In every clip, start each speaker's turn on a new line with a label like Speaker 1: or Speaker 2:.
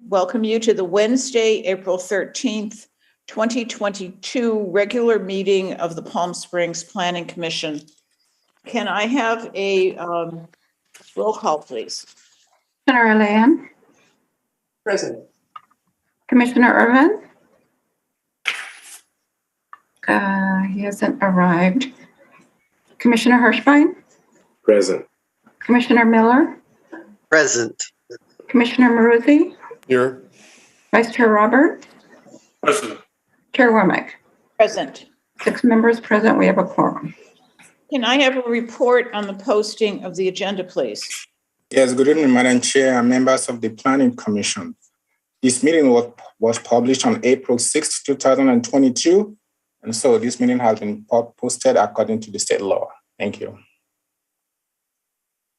Speaker 1: welcome you to the Wednesday, April 13th, 2022 regular meeting of the Palm Springs Planning Commission. Can I have a roll call, please?
Speaker 2: Commissioner Alain?
Speaker 3: Present.
Speaker 2: Commissioner Irvin? He hasn't arrived. Commissioner Hirschbein?
Speaker 3: Present.
Speaker 2: Commissioner Miller?
Speaker 4: Present.
Speaker 2: Commissioner Maruzzi?
Speaker 3: Here.
Speaker 2: Vice Chair Robert?
Speaker 3: Present.
Speaker 2: Chair Womack?
Speaker 1: Present.
Speaker 2: 6 members present. We have a quorum.
Speaker 1: Can I have a report on the posting of the agenda, please?
Speaker 5: Yes, good evening, Madam Chair and members of the Planning Commission. This meeting was published on April 6, 2022, and so this meeting has been posted according to the state law. Thank you.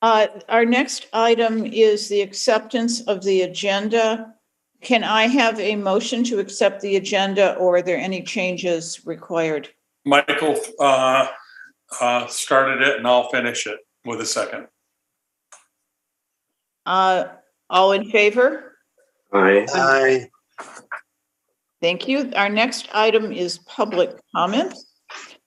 Speaker 1: Our next item is the acceptance of the agenda. Can I have a motion to accept the agenda, or are there any changes required?
Speaker 6: Michael started it and I'll finish it with a second.
Speaker 1: All in favor?
Speaker 3: Aye.
Speaker 4: Aye.
Speaker 1: Thank you. Our next item is public comment.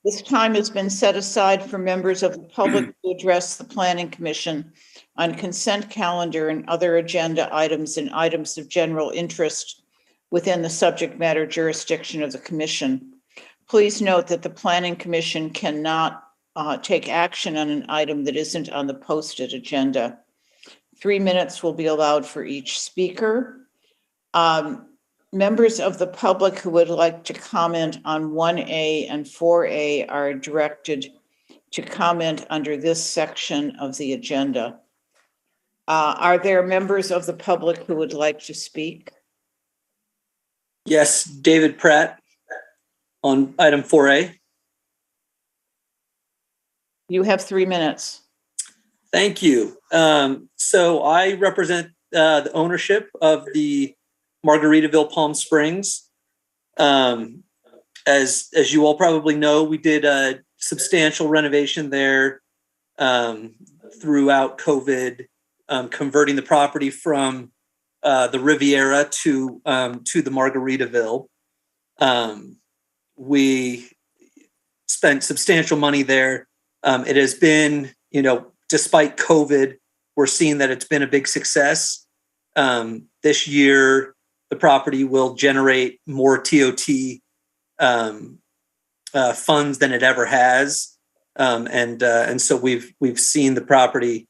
Speaker 1: This time has been set aside for members of the public to address the Planning Commission on consent calendar and other agenda items and items of general interest within the subject matter jurisdiction of the Commission. Please note that the Planning Commission cannot take action on an item that isn't on the posted agenda. 3 minutes will be allowed for each speaker. Members of the public who would like to comment on 1A and 4A are directed to comment under this section of the agenda. Are there members of the public who would like to speak?
Speaker 7: Yes, David Pratt on item 4A.
Speaker 1: You have 3 minutes.
Speaker 7: Thank you. So I represent the ownership of the Margaritaville Palm Springs. As you all probably know, we did a substantial renovation there throughout COVID, converting the property from the Riviera to the Margaritaville. We spent substantial money there. It has been, despite COVID, we're seeing that it's been a big success. This year, the property will generate more TOT funds than it ever has, and so we've seen the property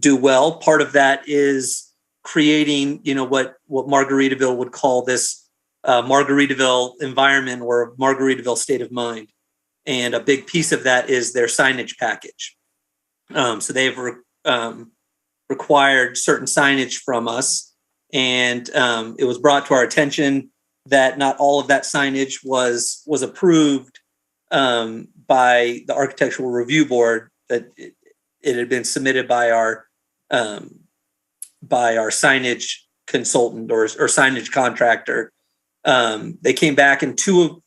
Speaker 7: do well. Part of that is creating, what Margaritaville would call this Margaritaville environment or Margaritaville state of mind, and a big piece of that is their signage package. So they've required certain signage from us. And it was brought to our attention that not all of that signage was approved by the Architectural Review Board, that it had been submitted by our signage consultant or signage contractor. They came back and two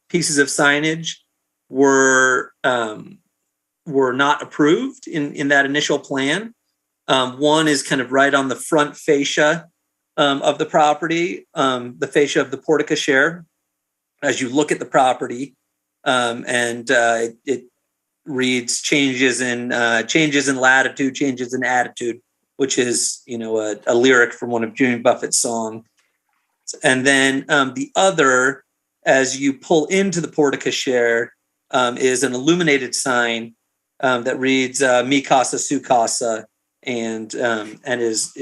Speaker 7: pieces of signage were not approved in that initial plan. One is kind of right on the front fascia of the property, the fascia of the porte cochere. As you look at the property, and it reads changes in latitude, changes in attitude, which is a lyric from one of Jimmy Buffett's songs. And then the other, as you pull into the porte cochere, is an illuminated sign that reads "Mi Casa Su Casa," and is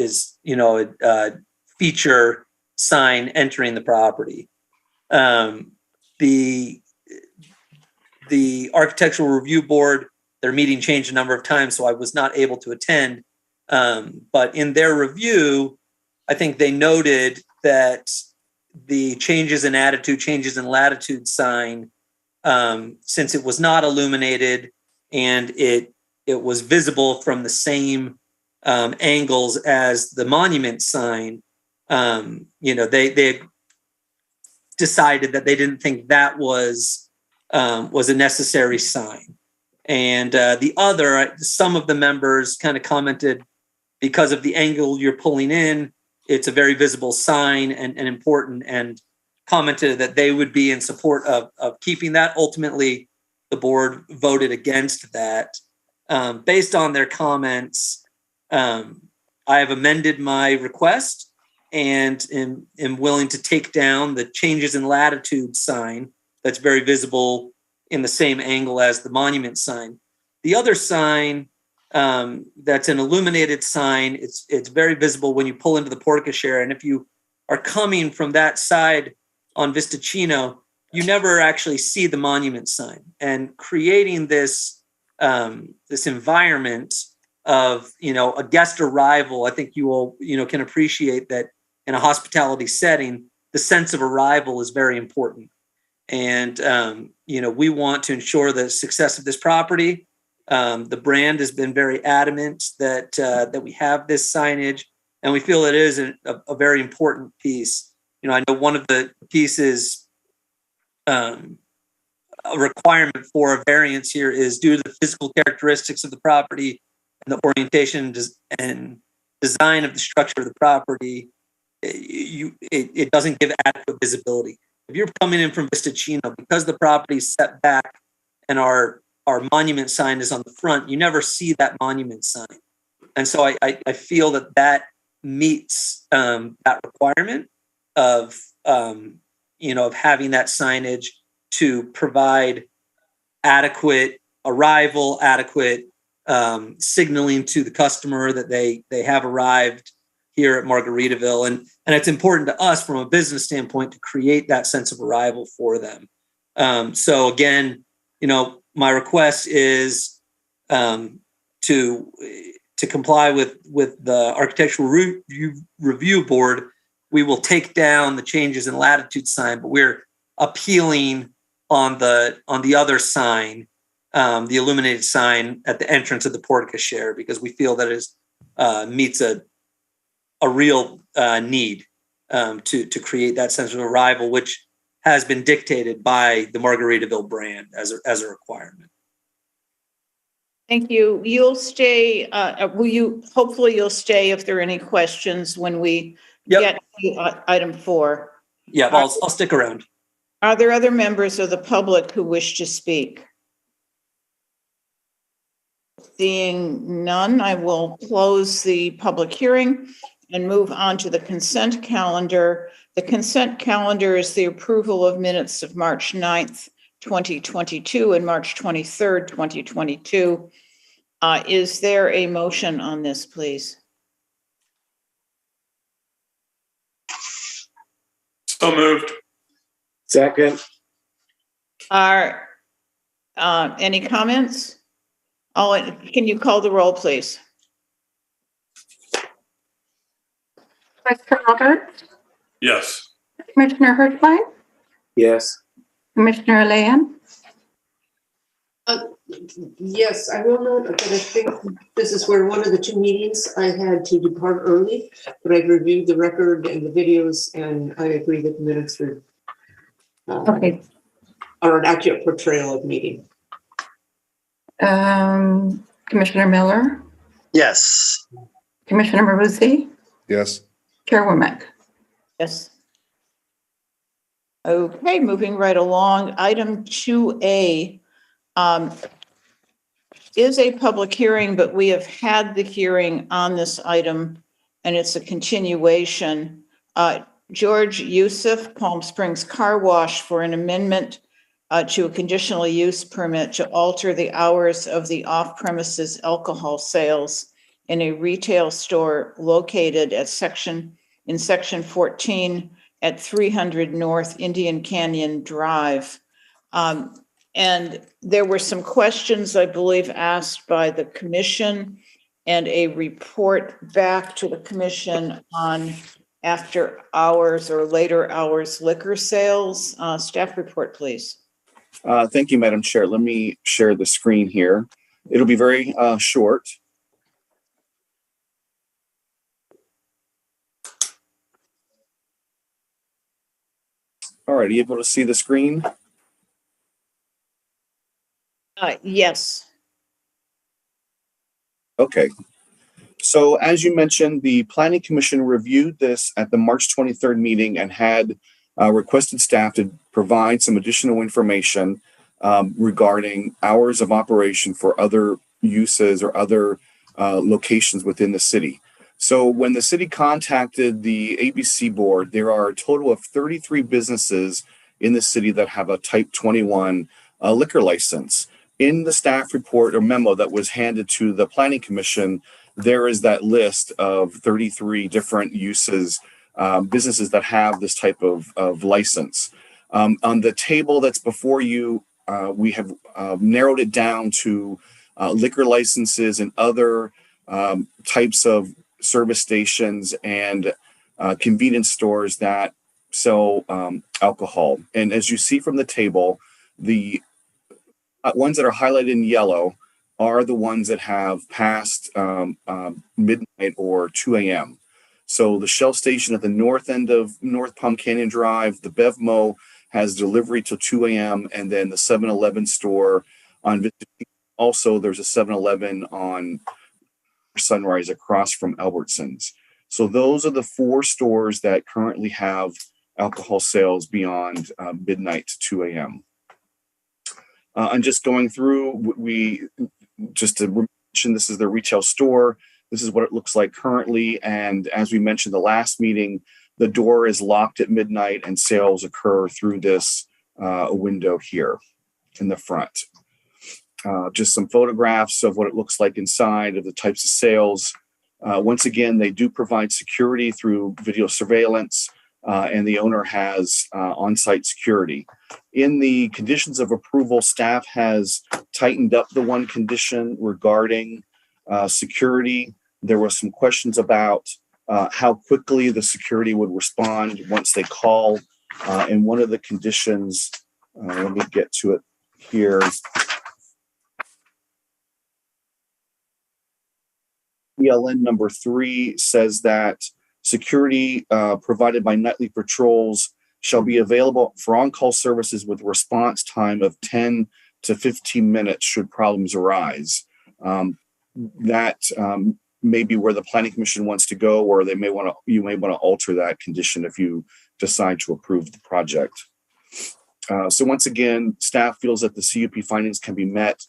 Speaker 7: a feature sign entering the property. The Architectural Review Board, their meeting changed a number of times, so I was not able to attend. But in their review, I think they noted that the changes in attitude, changes in latitude sign, since it was not illuminated and it was visible from the same angles as the monument sign, they decided that they didn't think that was a necessary sign. And some of the members kind of commented, because of the angle you're pulling in, it's a very visible sign and important, and commented that they would be in support of keeping that. Ultimately, the board voted against that. Based on their comments, I have amended my request and am willing to take down the changes in latitude sign that's very visible in the same angle as the monument sign. The other sign, that's an illuminated sign, it's very visible when you pull into the portico-share. And if you are coming from that side on Vistacino, you never actually see the monument sign. And creating this this environment of, a guest arrival, I think you will, can appreciate that in a hospitality setting, the sense of arrival is very important. And, we want to ensure the success of this property. The brand has been very adamant that we have this signage, and we feel it is a very important piece. I know one of the pieces, a requirement for a variance here is due to the physical characteristics of the property and the orientation and design of the structure of the property. It doesn't give adequate visibility. If you're coming in from Vistacino, because the property is set back and our monument sign is on the front, you never see that monument sign. And so I feel that meets that requirement of having that signage to provide adequate arrival, adequate signaling to the customer that they have arrived here at Margaritaville. And it's important to us from a business standpoint to create that sense of arrival for them. So again, my request is to comply with the Architectural Review Board. We will take down the changes in latitude sign, but we're appealing on the other sign, the illuminated sign at the entrance of the portico-share, because we feel that it meets a real need to create that sense of arrival, which has been dictated by the Margaritaville brand as a requirement.
Speaker 1: Thank you. You'll stay, hopefully you'll stay if there are any questions when we get to item 4.
Speaker 7: Yeah, I'll stick around.
Speaker 1: Are there other members of the public who wish to speak? Seeing none, I will close the public hearing and move on to the consent calendar. The consent calendar is the approval of minutes of March 9th, 2022 and March 23rd, 2022. Is there a motion on this, please?
Speaker 6: So moved.
Speaker 3: Second.
Speaker 1: Are any comments? Can you call the roll, please?
Speaker 2: Vice Chair Roberts,
Speaker 6: Yes.
Speaker 2: Commissioner Hirschline,
Speaker 3: Yes.
Speaker 2: Commissioner Lehan,
Speaker 4: Yes, I will note that I think this is where one of the 2 meetings I had to depart early, but I've reviewed the record and the videos, and I agree that the minutes are
Speaker 2: okay.
Speaker 4: are an accurate portrayal of meeting.
Speaker 2: Commissioner Miller,
Speaker 8: Yes.
Speaker 2: Commissioner Maruzi,
Speaker 5: Yes.
Speaker 2: Chair Womack.
Speaker 1: Yes. Okay, moving right along. Item 2A is a public hearing, but we have had the hearing on this item and it's a continuation. George Youssef, Palm Springs Car Wash, for an amendment to a conditional use permit to alter the hours of the off-premises alcohol sales in a retail store located at section 14 at 300 North Indian Canyon Drive. And there were some questions, I believe, asked by the commission and a report back to the commission on after hours or later hours liquor sales. Staff report, please.
Speaker 9: Thank you, Madam Chair. Let me share the screen here. It'll be very short. All right, are you able to see the screen?
Speaker 1: Yes.
Speaker 9: Okay. So as you mentioned, the Planning Commission reviewed this at the March 23rd meeting and had requested staff to provide some additional information regarding hours of operation for other uses or other locations within the city. So when the city contacted the ABC board, there are a total of 33 businesses in the city that have a Type 21 liquor license. In the staff report or memo that was handed to the Planning Commission, there is that list of 33 different uses, businesses that have this type of license. On the table that's before you, we have narrowed it down to liquor licenses and other types of service stations and convenience stores that sell alcohol. And as you see from the table, the ones that are highlighted in yellow are the ones that have passed midnight or 2 a.m. So the Shell station at the north end of North Palm Canyon Drive, the BevMo has delivery till 2 a.m. And then the 7-Eleven store on also there's a 7-Eleven on Sunrise across from Albertsons. So those are the 4 stores that currently have alcohol sales beyond midnight to 2 a.m. And just going through, just to mention, this is the retail store. This is what it looks like currently. And as we mentioned the last meeting, the door is locked at midnight and sales occur through this window here in the front. Just some photographs of what it looks like inside of the types of sales. Once again, they do provide security through video surveillance, and the owner has on-site security. In the conditions of approval, staff has tightened up the one condition regarding security. There were some questions about how quickly the security would respond once they call. And one of the conditions, let me get to it here. ELN number 3 says that security provided by nightly patrols shall be available for on-call services with response time of 10 to 15 minutes should problems arise. That may be where the Planning Commission wants to go, or you may want to alter that condition if you decide to approve the project. So once again, staff feels that the CUP findings can be met,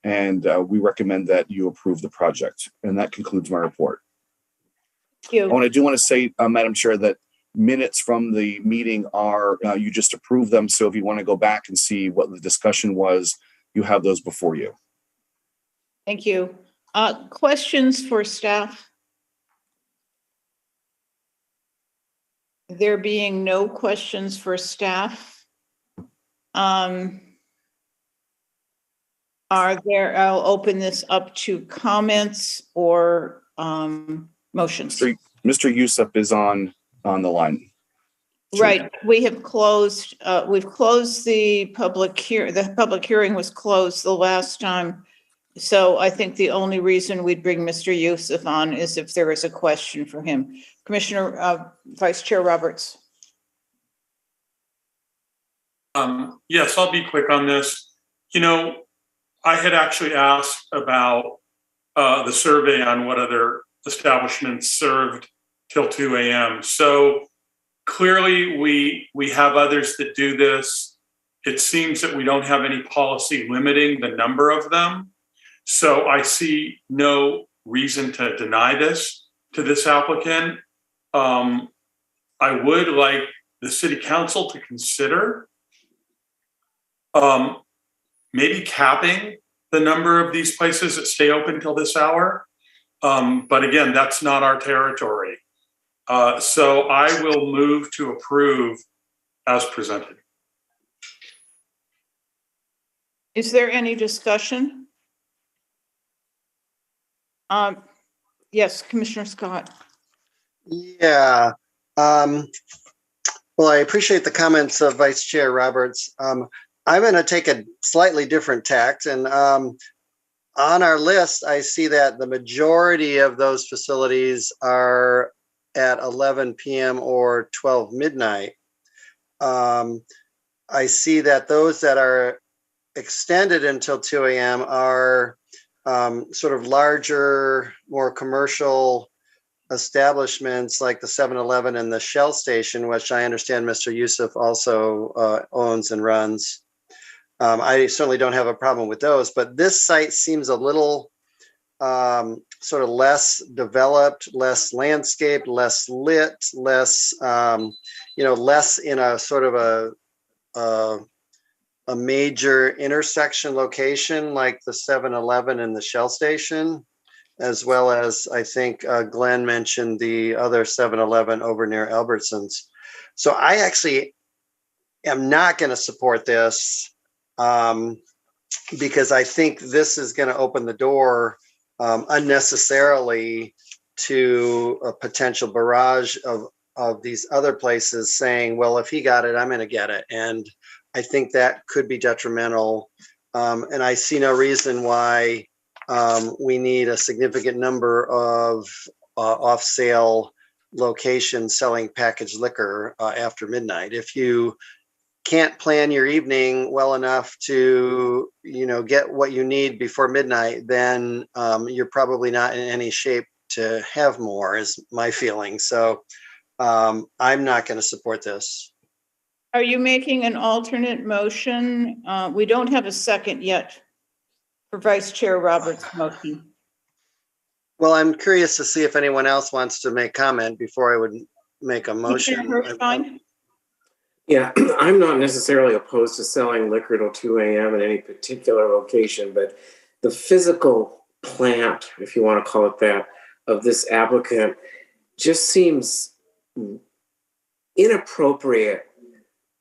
Speaker 9: and we recommend that you approve the project. And that concludes my report.
Speaker 1: Thank you.
Speaker 9: And I do want to say, Madam Chair, that minutes from the meeting are, you just approved them. So if you want to go back and see what the discussion was, you have those before you.
Speaker 1: Thank you. Questions for staff? There being no questions for staff, I'll open this up to comments or motions.
Speaker 9: Mr. Youssef is on the line.
Speaker 1: Right. We have closed, we've closed the public hearing. The public hearing was closed the last time. So I think the only reason we'd bring Mr. Youssef on is if there is a question for him. Commissioner, Vice Chair Roberts.
Speaker 6: Yes, I'll be quick on this. You know, I had actually asked about the survey on what other establishments served till 2 a.m. So clearly we have others that do this. It seems that we don't have any policy limiting the number of them. So I see no reason to deny this to this applicant. I would like the city council to consider maybe capping the number of these places that stay open till this hour. But again, that's not our territory. So I will move to approve as presented.
Speaker 1: Is there any discussion? Yes, Commissioner Scott.
Speaker 8: Yeah. Well, I appreciate the comments of Vice Chair Roberts. I'm going to take a slightly different tact. And on our list, I see that the majority of those facilities are at 11 p.m. or 12 midnight. I see that those that are extended until 2 a.m. are sort of larger, more commercial establishments like the 7-Eleven and the Shell station, which I understand Mr. Youssef also owns and runs. I certainly don't have a problem with those, but this site seems a little sort of less developed, less landscaped, less lit, less, less in a sort of a major intersection location like the 7-Eleven and the Shell station, as well as I think Glenn mentioned the other 7-Eleven over near Albertsons. So I actually am not going to support this because I think this is going to open the door unnecessarily to a potential barrage of these other places saying, well, if he got it, I'm going to get it. And I think that could be detrimental. And I see no reason why we need a significant number of off-sale locations selling packaged liquor after midnight. If you can't plan your evening well enough to, get what you need before midnight, then you're probably not in any shape to have more, is my feeling. So I'm not going to support this.
Speaker 1: Are you making an alternate motion? We don't have a second yet for Vice Chair Roberts' motion.
Speaker 8: Well, I'm curious to see if anyone else wants to make comment before I would make a motion.
Speaker 1: Commissioner Hirschfein?
Speaker 3: Yeah, I'm not necessarily opposed to selling liquor till 2 a.m. in any particular location, but the physical plant, if you want to call it that, of this applicant just seems inappropriate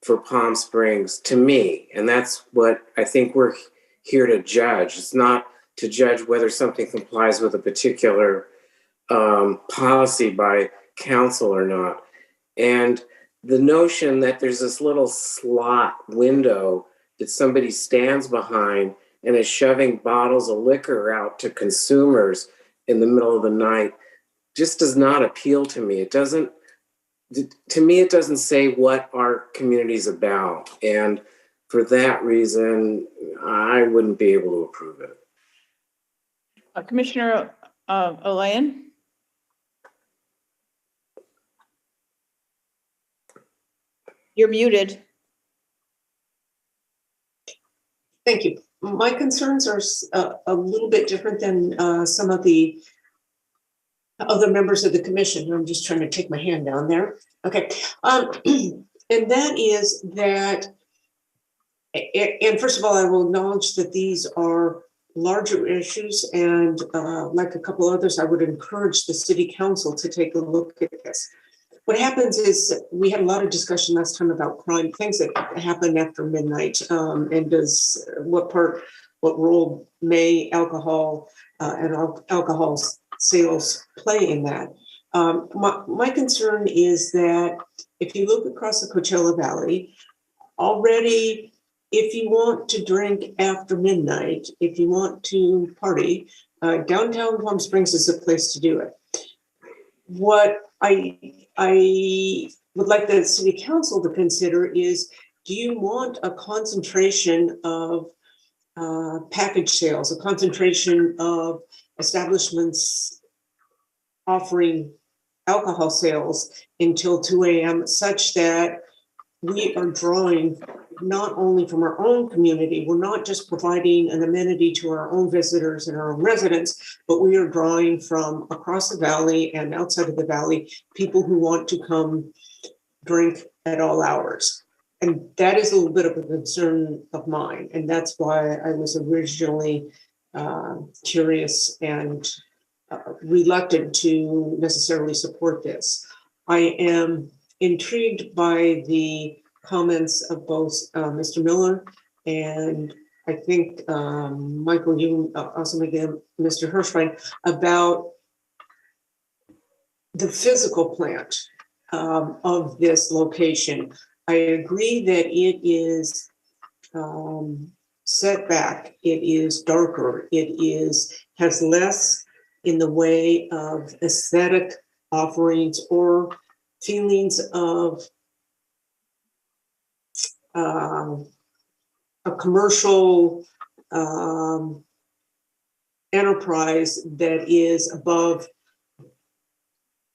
Speaker 3: for Palm Springs to me. And that's what I think we're here to judge. It's not to judge whether something complies with a particular policy by council or not. And the notion that there's this little slot window that somebody stands behind and is shoving bottles of liquor out to consumers in the middle of the night just does not appeal to me. It doesn't say what our community is about. And for that reason, I wouldn't be able to approve it.
Speaker 1: Commissioner Olayan? You're muted.
Speaker 4: Thank you. My concerns are a little bit different than some of the other members of the commission. I'm just trying to take my hand down there. Okay. And that is that, and first of all, I will acknowledge that these are larger issues, and like a couple others, I would encourage the city council to take a look at this. What happens is we had a lot of discussion last time about crime, things that happen after midnight, and what role may alcohol and alcohol sales play in that. My concern is that if you look across the Coachella Valley, already, if you want to drink after midnight, if you want to party, downtown Palm Springs is a place to do it. What I would like the city council to consider is, do you want a concentration of package sales, a concentration of establishments offering alcohol sales until 2 a.m. such that we are drawing not only from our own community, we're not just providing an amenity to our own visitors and our own residents, but we are drawing from across the valley and outside of the valley, people who want to come drink at all hours. And that is a little bit of a concern of mine. And that's why I was originally curious and reluctant to necessarily support this. I am intrigued by the comments of both Mr. Miller and I think Michael, you also again, Mr. Hirschfein, about the physical plant of this location. I agree that it is set back, it is darker, it has less in the way of aesthetic offerings or feelings of a commercial enterprise that is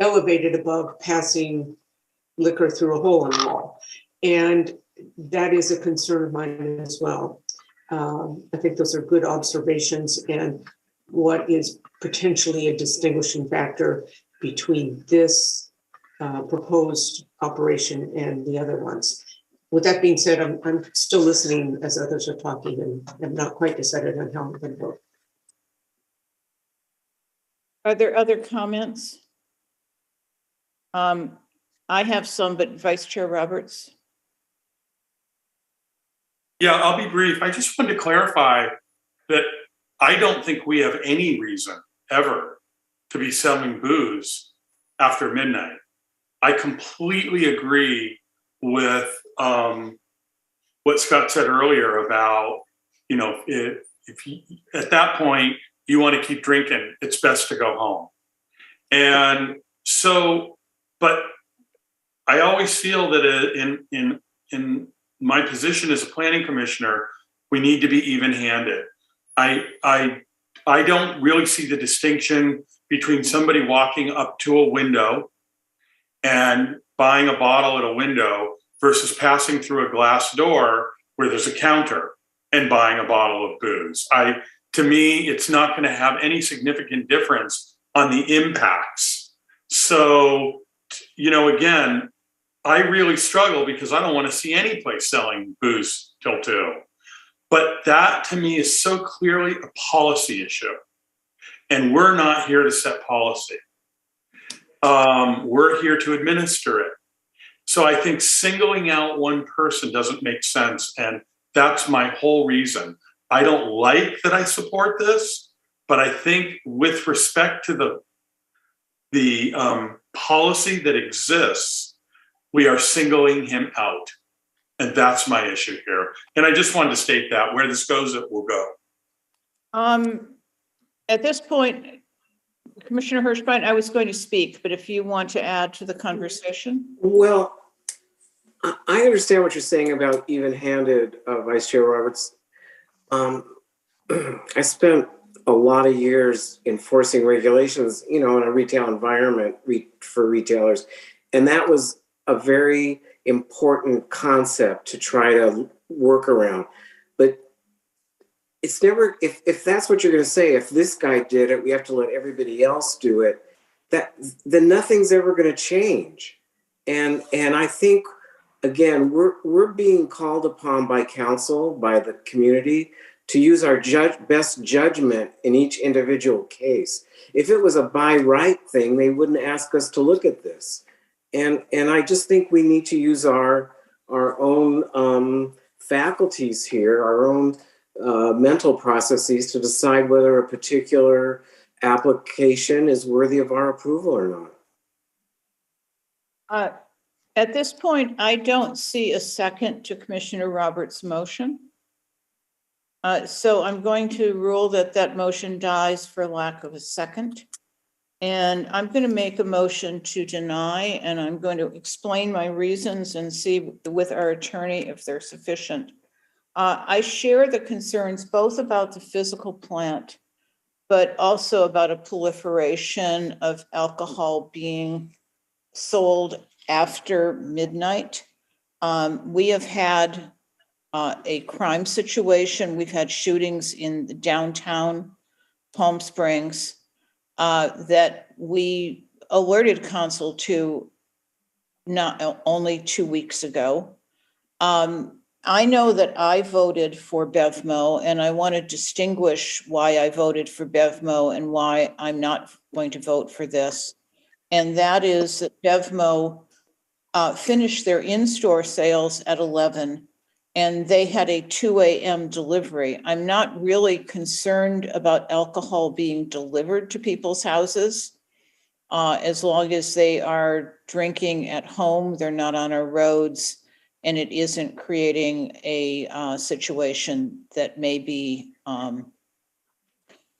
Speaker 4: elevated above passing liquor through a hole in the wall. And that is a concern of mine as well. I think those are good observations and what is potentially a distinguishing factor between this proposed operation and the other ones. With that being said, I'm still listening as others are talking and I'm not quite decided on how I'm going to vote.
Speaker 1: Are there other comments? I have some, but Vice Chair Roberts.
Speaker 6: Yeah, I'll be brief. I just wanted to clarify that I don't think we have any reason ever to be selling booze after midnight. I completely agree with what Scott said earlier about, you know, if you, at that point you want to keep drinking, it's best to go home. And so, but I always feel that in my position as a planning commissioner, we need to be even-handed. I don't really see the distinction between somebody walking up to a window and buying a bottle at a window versus passing through a glass door where there's a counter and buying a bottle of booze. To me, it's not going to have any significant difference on the impacts. So, you know, again, I really struggle because I don't want to see any place selling booze till 2. But that to me is so clearly a policy issue. And we're not here to set policy. We're here to administer it. So I think singling out one person doesn't make sense. And that's my whole reason. I don't like that I support this, but I think with respect to the policy that exists, we are singling him out. And that's my issue here. And I just wanted to state that where this goes, it will go.
Speaker 1: At this point, Commissioner Hirschbein, I was going to speak, but if you want to add to the conversation.
Speaker 3: Well, I understand what you're saying about even-handed, Vice Chair Roberts. I spent a lot of years enforcing regulations, you know, in a retail environment for retailers. And that was a very important concept to try to work around. But it's never, if that's what you're going to say, if this guy did it, we have to let everybody else do it, then nothing's ever going to change. And I think, again, we're being called upon by council, by the community, to use our best judgment in each individual case. If it was a by right thing, they wouldn't ask us to look at this. And I just think we need to use our own faculties here, our own mental processes to decide whether a particular application is worthy of our approval or not.
Speaker 1: At this point, I don't see a second to Commissioner Roberts' motion. So I'm going to rule that motion dies for lack of a second. And I'm going to make a motion to deny, and I'm going to explain my reasons and see with our attorney if they're sufficient. I share the concerns both about the physical plant, but also about a proliferation of alcohol being sold after midnight. We have had a crime situation. We've had shootings in the downtown Palm Springs that we alerted council to not only 2 weeks ago. I know that I voted for BevMo, and I want to distinguish why I voted for BevMo and why I'm not going to vote for this. And that is that BevMo finished their in-store sales at 11, and they had a 2 a.m. delivery. I'm not really concerned about alcohol being delivered to people's houses. As long as they are drinking at home, they're not on our roads, and it isn't creating a situation that may be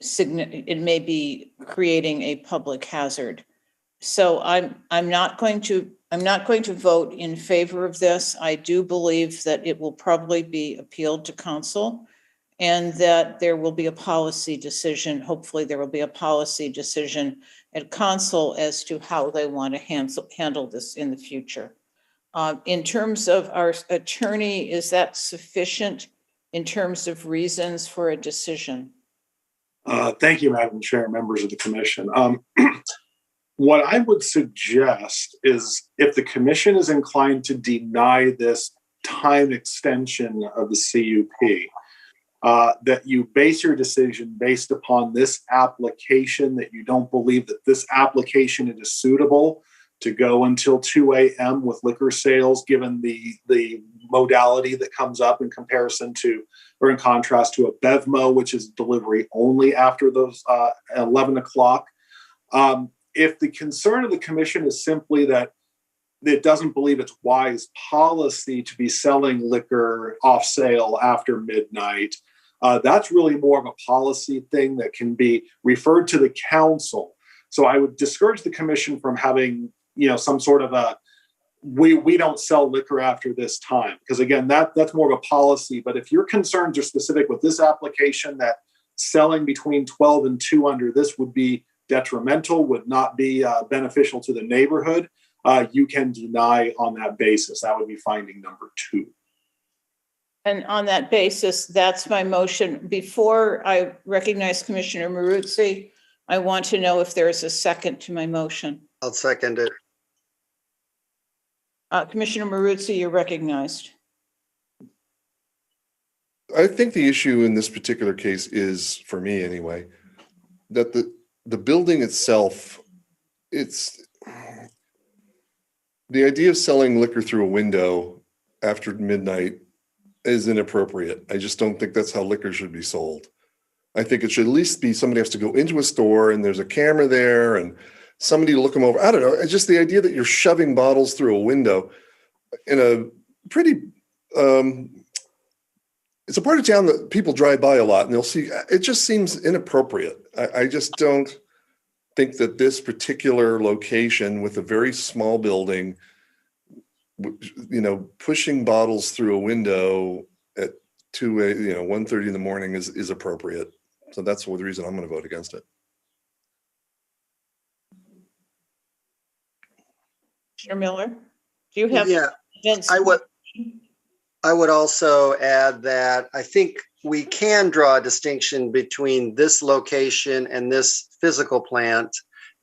Speaker 1: it may be creating a public hazard. So I'm not going to vote in favor of this. I do believe that it will probably be appealed to council, and that there will be a policy decision. Hopefully there will be a policy decision at council as to how they want to handle this in the future. In terms of our attorney, is that sufficient in terms of reasons for a decision?
Speaker 10: Thank you, Madam Chair, members of the commission. What I would suggest is if the commission is inclined to deny this time extension of the CUP, that you base your decision based upon this application, that you don't believe that this application is suitable to go until 2 a.m. with liquor sales, given the modality that comes up in comparison to, or in contrast to a BevMo, which is delivery only after those 11 o'clock. If the concern of the commission is simply that it doesn't believe it's wise policy to be selling liquor off sale after midnight, that's really more of a policy thing that can be referred to the council. So I would discourage the commission from having, some sort of a, we don't sell liquor after this time. Because again, that's more of a policy. But if your concerns are specific with this application, that selling between 12 and 2 under this would be detrimental, would not be beneficial to the neighborhood, you can deny on that basis. That would be finding number 2.
Speaker 1: And on that basis, that's my motion. Before I recognize Commissioner Maruzzi, I want to know if there is a second to my motion.
Speaker 8: I'll second it.
Speaker 1: Commissioner Maruzzi, you're recognized.
Speaker 11: I think the issue in this particular case is, for me anyway, that the building itself, it's the idea of selling liquor through a window after midnight is inappropriate. I just don't think that's how liquor should be sold. I think it should at least be somebody has to go into a store and there's a camera there and somebody to look them over. I don't know. It's just the idea that you're shoving bottles through a window in a pretty, it's a part of town that people drive by a lot and they'll see, it just seems inappropriate. I just don't think that this particular location with a very small building, pushing bottles through a window at 1:30 in the morning is appropriate. So that's the reason I'm going to vote against it.
Speaker 1: Commissioner Miller, do you have?
Speaker 8: Yeah, I would also add that I think we can draw a distinction between this location and this physical plant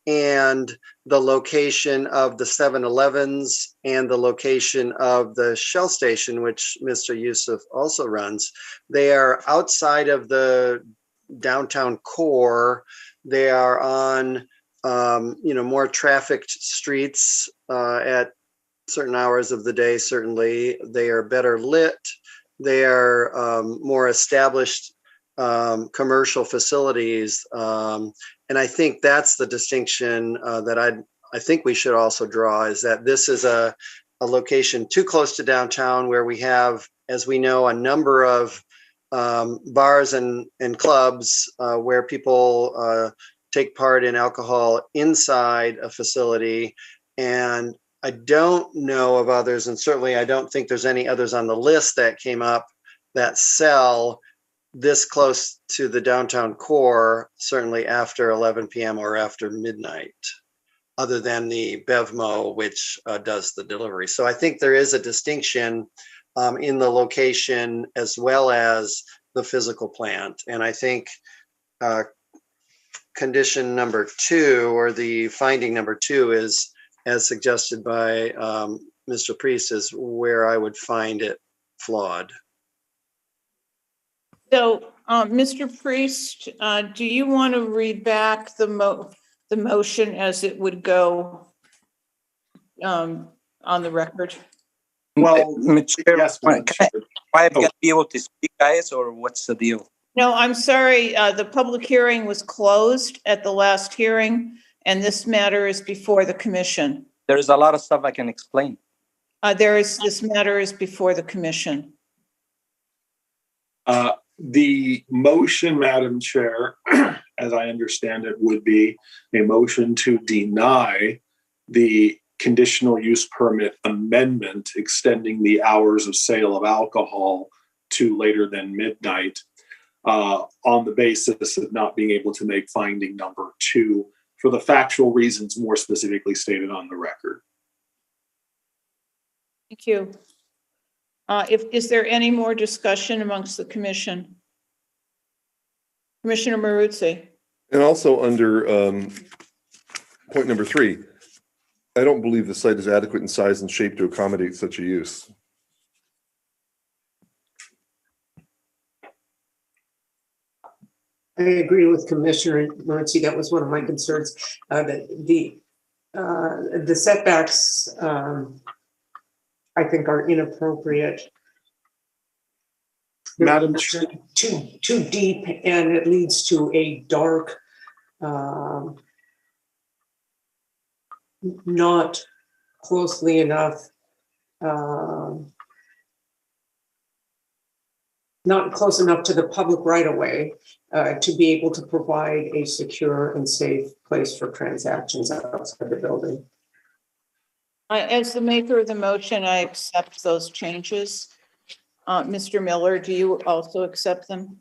Speaker 8: and the location of the 7-Elevens and the location of the Shell station, which Mr. Yusuf also runs. They are outside of the downtown core. They are on, more trafficked streets at certain hours of the day, certainly. They are better lit. They are more established commercial facilities. And I think that's the distinction that I think we should also draw, is that this is a location too close to downtown where we have, as we know, a number of bars and clubs where people take part in alcohol inside a facility. And I don't know of others, and certainly I don't think there's any others on the list that came up that sell this close to the downtown core, certainly after 11 p.m. or after midnight, other than the BevMo, which does the delivery. So I think there is a distinction in the location as well as the physical plant. And I think condition number 2, or the finding number 2, is, as suggested by Mr. Priest, is where I would find it flawed.
Speaker 1: So, Mr. Priest, do you want to read back the motion as it would go on the record?
Speaker 10: Well,
Speaker 12: Chair,
Speaker 10: yes,
Speaker 12: can I be able to speak, guys, or what's the deal?
Speaker 1: No, I'm sorry. The public hearing was closed at the last hearing, and this matter is before the commission.
Speaker 12: There's a lot of stuff I can explain.
Speaker 1: This matter is before the commission.
Speaker 10: The motion, Madam Chair, as I understand it, would be a motion to deny the conditional use permit amendment extending the hours of sale of alcohol to later than midnight. on the basis of not being able to make finding number 2 for the factual reasons more specifically stated on the record.
Speaker 1: Thank you. Is there any more discussion amongst the commission? Commissioner Maruzzi?
Speaker 11: And also under point number 3, I don't believe the site is adequate in size and shape to accommodate such a use.
Speaker 4: I agree with Commissioner Morency. That was one of my concerns. The setbacks, I think, are inappropriate.
Speaker 10: Madam
Speaker 4: Chair, too deep, and it leads to a dark, not closely enough. Not close enough to the public right of way to be able to provide a secure and safe place for transactions outside the building.
Speaker 1: As the maker of the motion, I accept those changes. Mr. Miller, do you also accept them?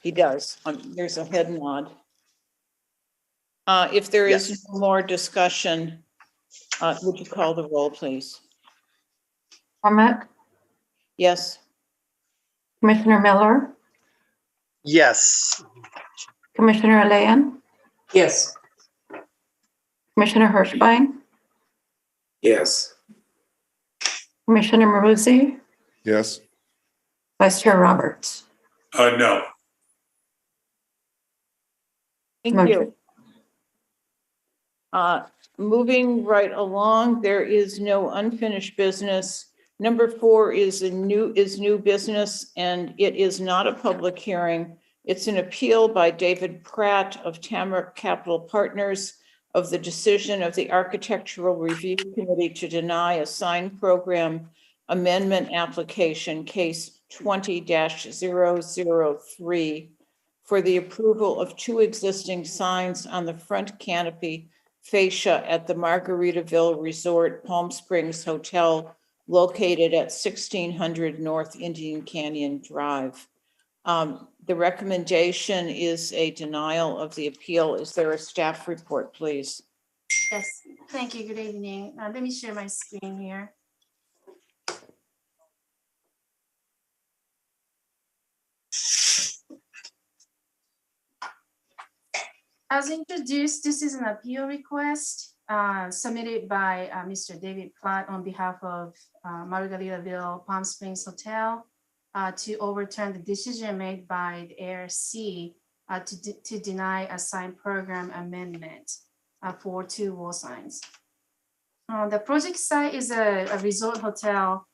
Speaker 1: He does. There's a head nod. If there is no more discussion, would you call the roll, please?
Speaker 2: McCormick,
Speaker 1: Yes.
Speaker 2: Commissioner Miller,
Speaker 8: Yes.
Speaker 2: Commissioner Alayan,
Speaker 4: Yes.
Speaker 2: Commissioner Hirschbein,
Speaker 3: Yes.
Speaker 2: Commissioner Maruzzi,
Speaker 11: Yes.
Speaker 2: Vice Chair Roberts.
Speaker 6: No.
Speaker 1: Thank you. Moving right along, there is no unfinished business. Number 4 is new business, and it is not a public hearing. It's an appeal by David Pratt of Tamarack Capital Partners of the decision of the Architectural Review Committee to deny a sign program amendment application case 20-003 for the approval of 2 existing signs on the front canopy fascia at the Margaritaville Resort Palm Springs Hotel located at 1600 North Indian Canyon Drive. The recommendation is a denial of the appeal. Is there a staff report, please?
Speaker 13: Yes, thank you. Good evening. Let me share my screen here. As introduced, this is an appeal request submitted by Mr. David Platt on behalf of Margaritaville Palm Springs Hotel to overturn the decision made by the ARC to deny a sign program amendment for 2 wall signs. The project site is a resort hotel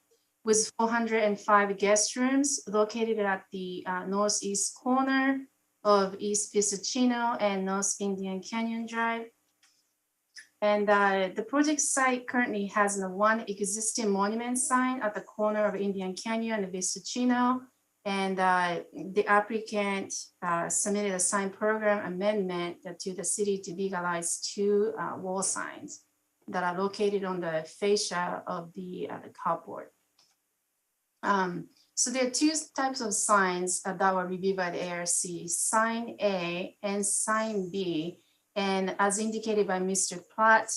Speaker 13: with 405 guest rooms located at the northeast corner of East Piscicino and North Indian Canyon Drive. And the project site currently has one existing monument sign at the corner of Indian Canyon and Piscicino. And the applicant submitted a sign program amendment to the city to legalize 2 wall signs that are located on the fascia of the carport. So there are 2 types of signs that were reviewed by the ARC, sign A and sign B. And as indicated by Mr. Platt,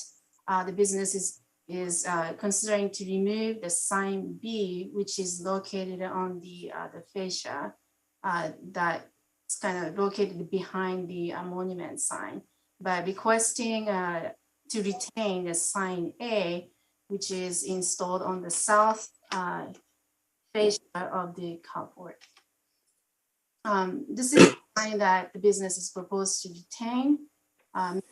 Speaker 13: the business is considering to remove the sign B, which is located on the fascia that's kind of located behind the monument sign, by requesting to retain the sign A, which is installed on the south fascia of the carport. This is the sign that the business is proposed to retain,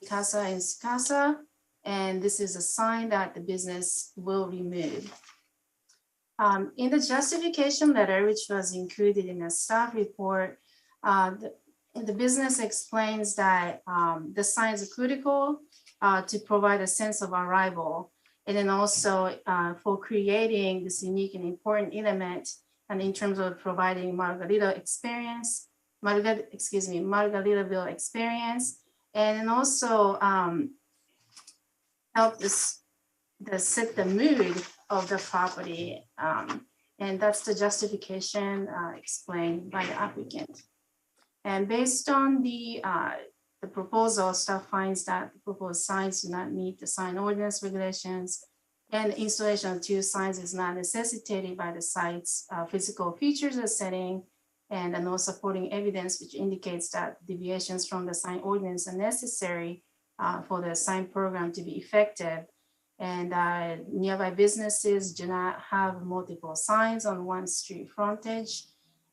Speaker 13: Casa and Casa, and this is a sign that the business will remove. In the justification letter, which was included in the staff report, the business explains that the signs are critical to provide a sense of arrival, and then also for creating this unique and important element, and in terms of providing Margaritaville experience, and then also help set the mood of the property, and And that's the justification explained by the applicant. And based on the proposal, staff finds that the proposed signs do not meet the sign ordinance regulations, and installation of 2 signs is not necessitated by the site's physical features or setting, and no supporting evidence which indicates that deviations from the sign ordinance are necessary for the sign program to be effective. And nearby businesses do not have multiple signs on one street frontage.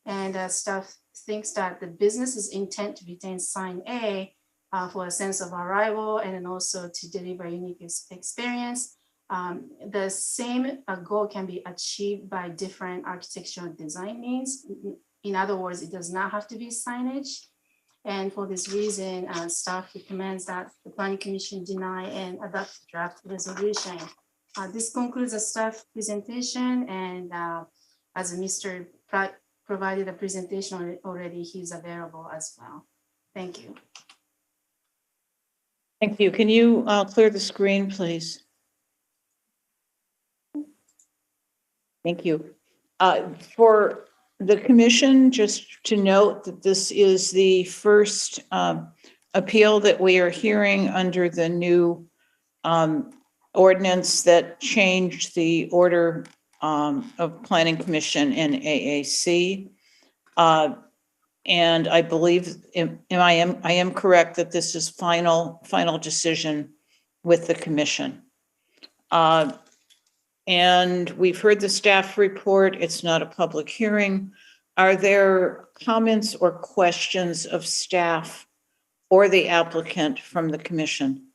Speaker 13: And staff thinks that the business's intent to retain sign A for a sense of arrival and then also to deliver a unique experience. The same goal can be achieved by different architectural design means. In other words, it does not have to be signage. And for this reason, staff recommends that the Planning Commission deny and adopt the draft resolution. This concludes the staff presentation, and as Mr. Pratt provided a presentation already, he's available as well. Thank you.
Speaker 1: Thank you. Can you clear the screen, please? Thank you. For the commission, just to note that this is the first appeal that we are hearing under the new ordinance that changed the order of Planning Commission and AAC. And I believe, I am correct that this is final decision with the commission. And we've heard the staff report. It's not a public hearing. Are there comments or questions of staff or the applicant from the commission?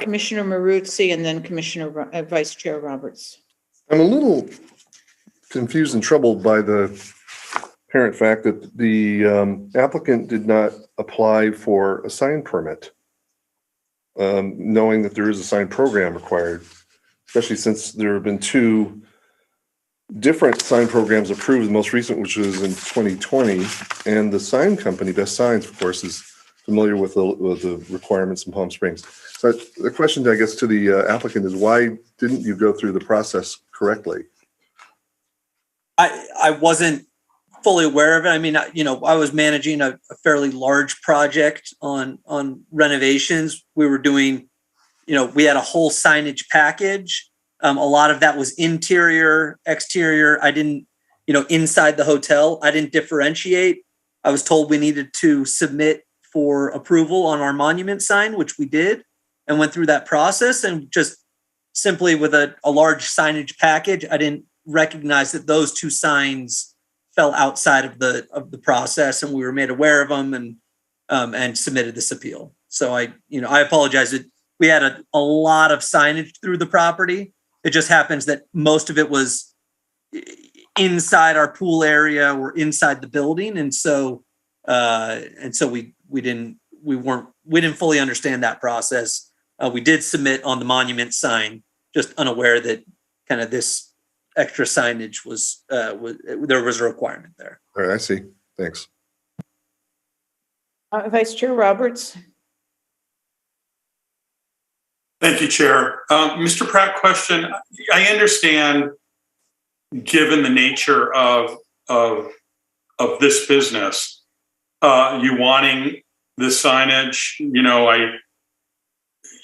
Speaker 1: Commissioner Maruzzi and then Vice Chair Roberts.
Speaker 11: I'm a little confused and troubled by the apparent fact that the applicant did not apply for a sign permit, knowing that there is a sign program required, especially since there have been 2 different sign programs approved, the most recent, which was in 2020, and the sign company, Best Signs, of course, is familiar with the requirements in Palm Springs. So the question, I guess, to the applicant is, why didn't you go through the process correctly?
Speaker 7: I wasn't fully aware of it. I mean, I was managing a fairly large project on renovations. We were doing, we had a whole signage package. A lot of that was interior, exterior. I didn't, inside the hotel, I didn't differentiate. I was told we needed to submit for approval on our monument sign, which we did, and went through that process. And just simply with a large signage package, I didn't recognize that those 2 signs fell outside of the process, and we were made aware of them and submitted this appeal. So I apologize that we had a lot of signage through the property. It just happens that most of it was inside our pool area or inside the building, and so we didn't fully understand that process. We did submit on the monument sign, just unaware that kind of this extra signage was there was a requirement there.
Speaker 11: All right, I see. Thanks.
Speaker 1: Vice Chair Roberts.
Speaker 6: Thank you, Chair. Mr. Pratt, question. I understand, given the nature of this business, you wanting this signage.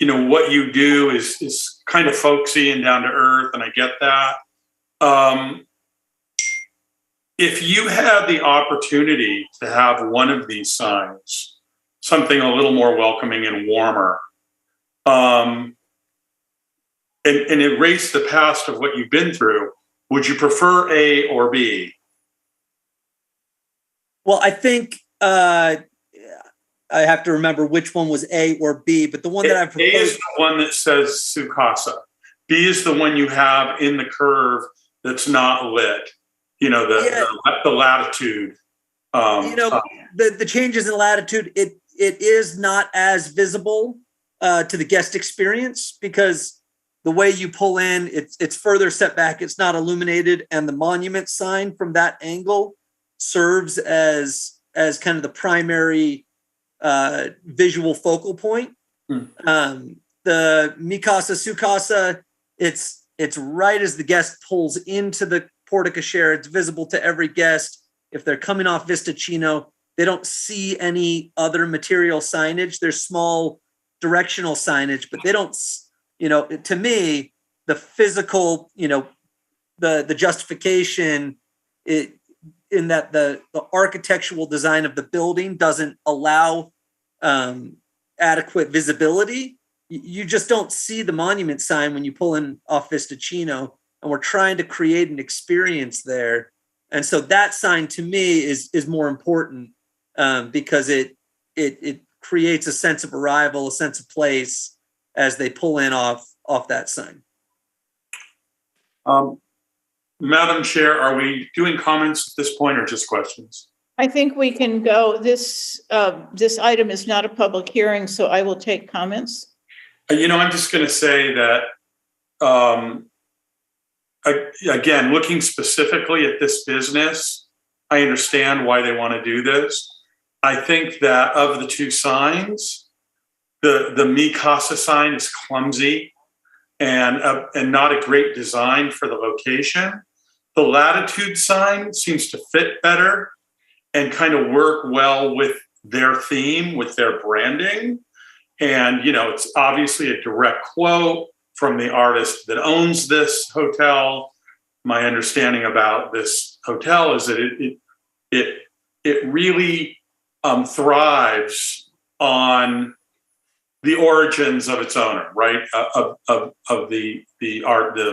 Speaker 6: What you do is kind of folksy and down to earth, and I get that. If you had the opportunity to have one of these signs, something a little more welcoming and warmer, and erase the past of what you've been through, would you prefer A or B?
Speaker 7: Well, I think I have to remember which one was A or B, but the one that I proposed.
Speaker 6: A is the one that says Sukasa. B is the one you have in the curve that's not lit. The latitude.
Speaker 7: The changes in latitude, it is not as visible to the guest experience, because the way you pull in, it's further set back. It's not illuminated, and the monument sign from that angle serves as kind of the primary visual focal point. The Mikasa Sukasa, it's It's right as the guest pulls into the porte cochere. It's visible to every guest. If they're coming off Vistacino, they don't see any other material signage. There's small directional signage, but they don't, to me, the physical, the justification in that the architectural design of the building doesn't allow adequate visibility. You just don't see the monument sign when you pull in off Vistacino, and we're trying to create an experience there. And so that sign to me is more important because it creates a sense of arrival, a sense of place as they pull in off that sign.
Speaker 6: Madam Chair, are we doing comments at this point or just questions?
Speaker 1: I think we can go. This item is not a public hearing, so I will take comments.
Speaker 6: I'm just going to say that, again, looking specifically at this business, I understand why they want to do this. I think that of the two signs, the Mi Casa sign is clumsy and not a great design for the location. The Latitude sign seems to fit better and kind of work well with their theme, with their branding. And, it's obviously a direct quote from the artist that owns this hotel. My understanding about this hotel is that it really thrives on the origins of its owner, right? Of the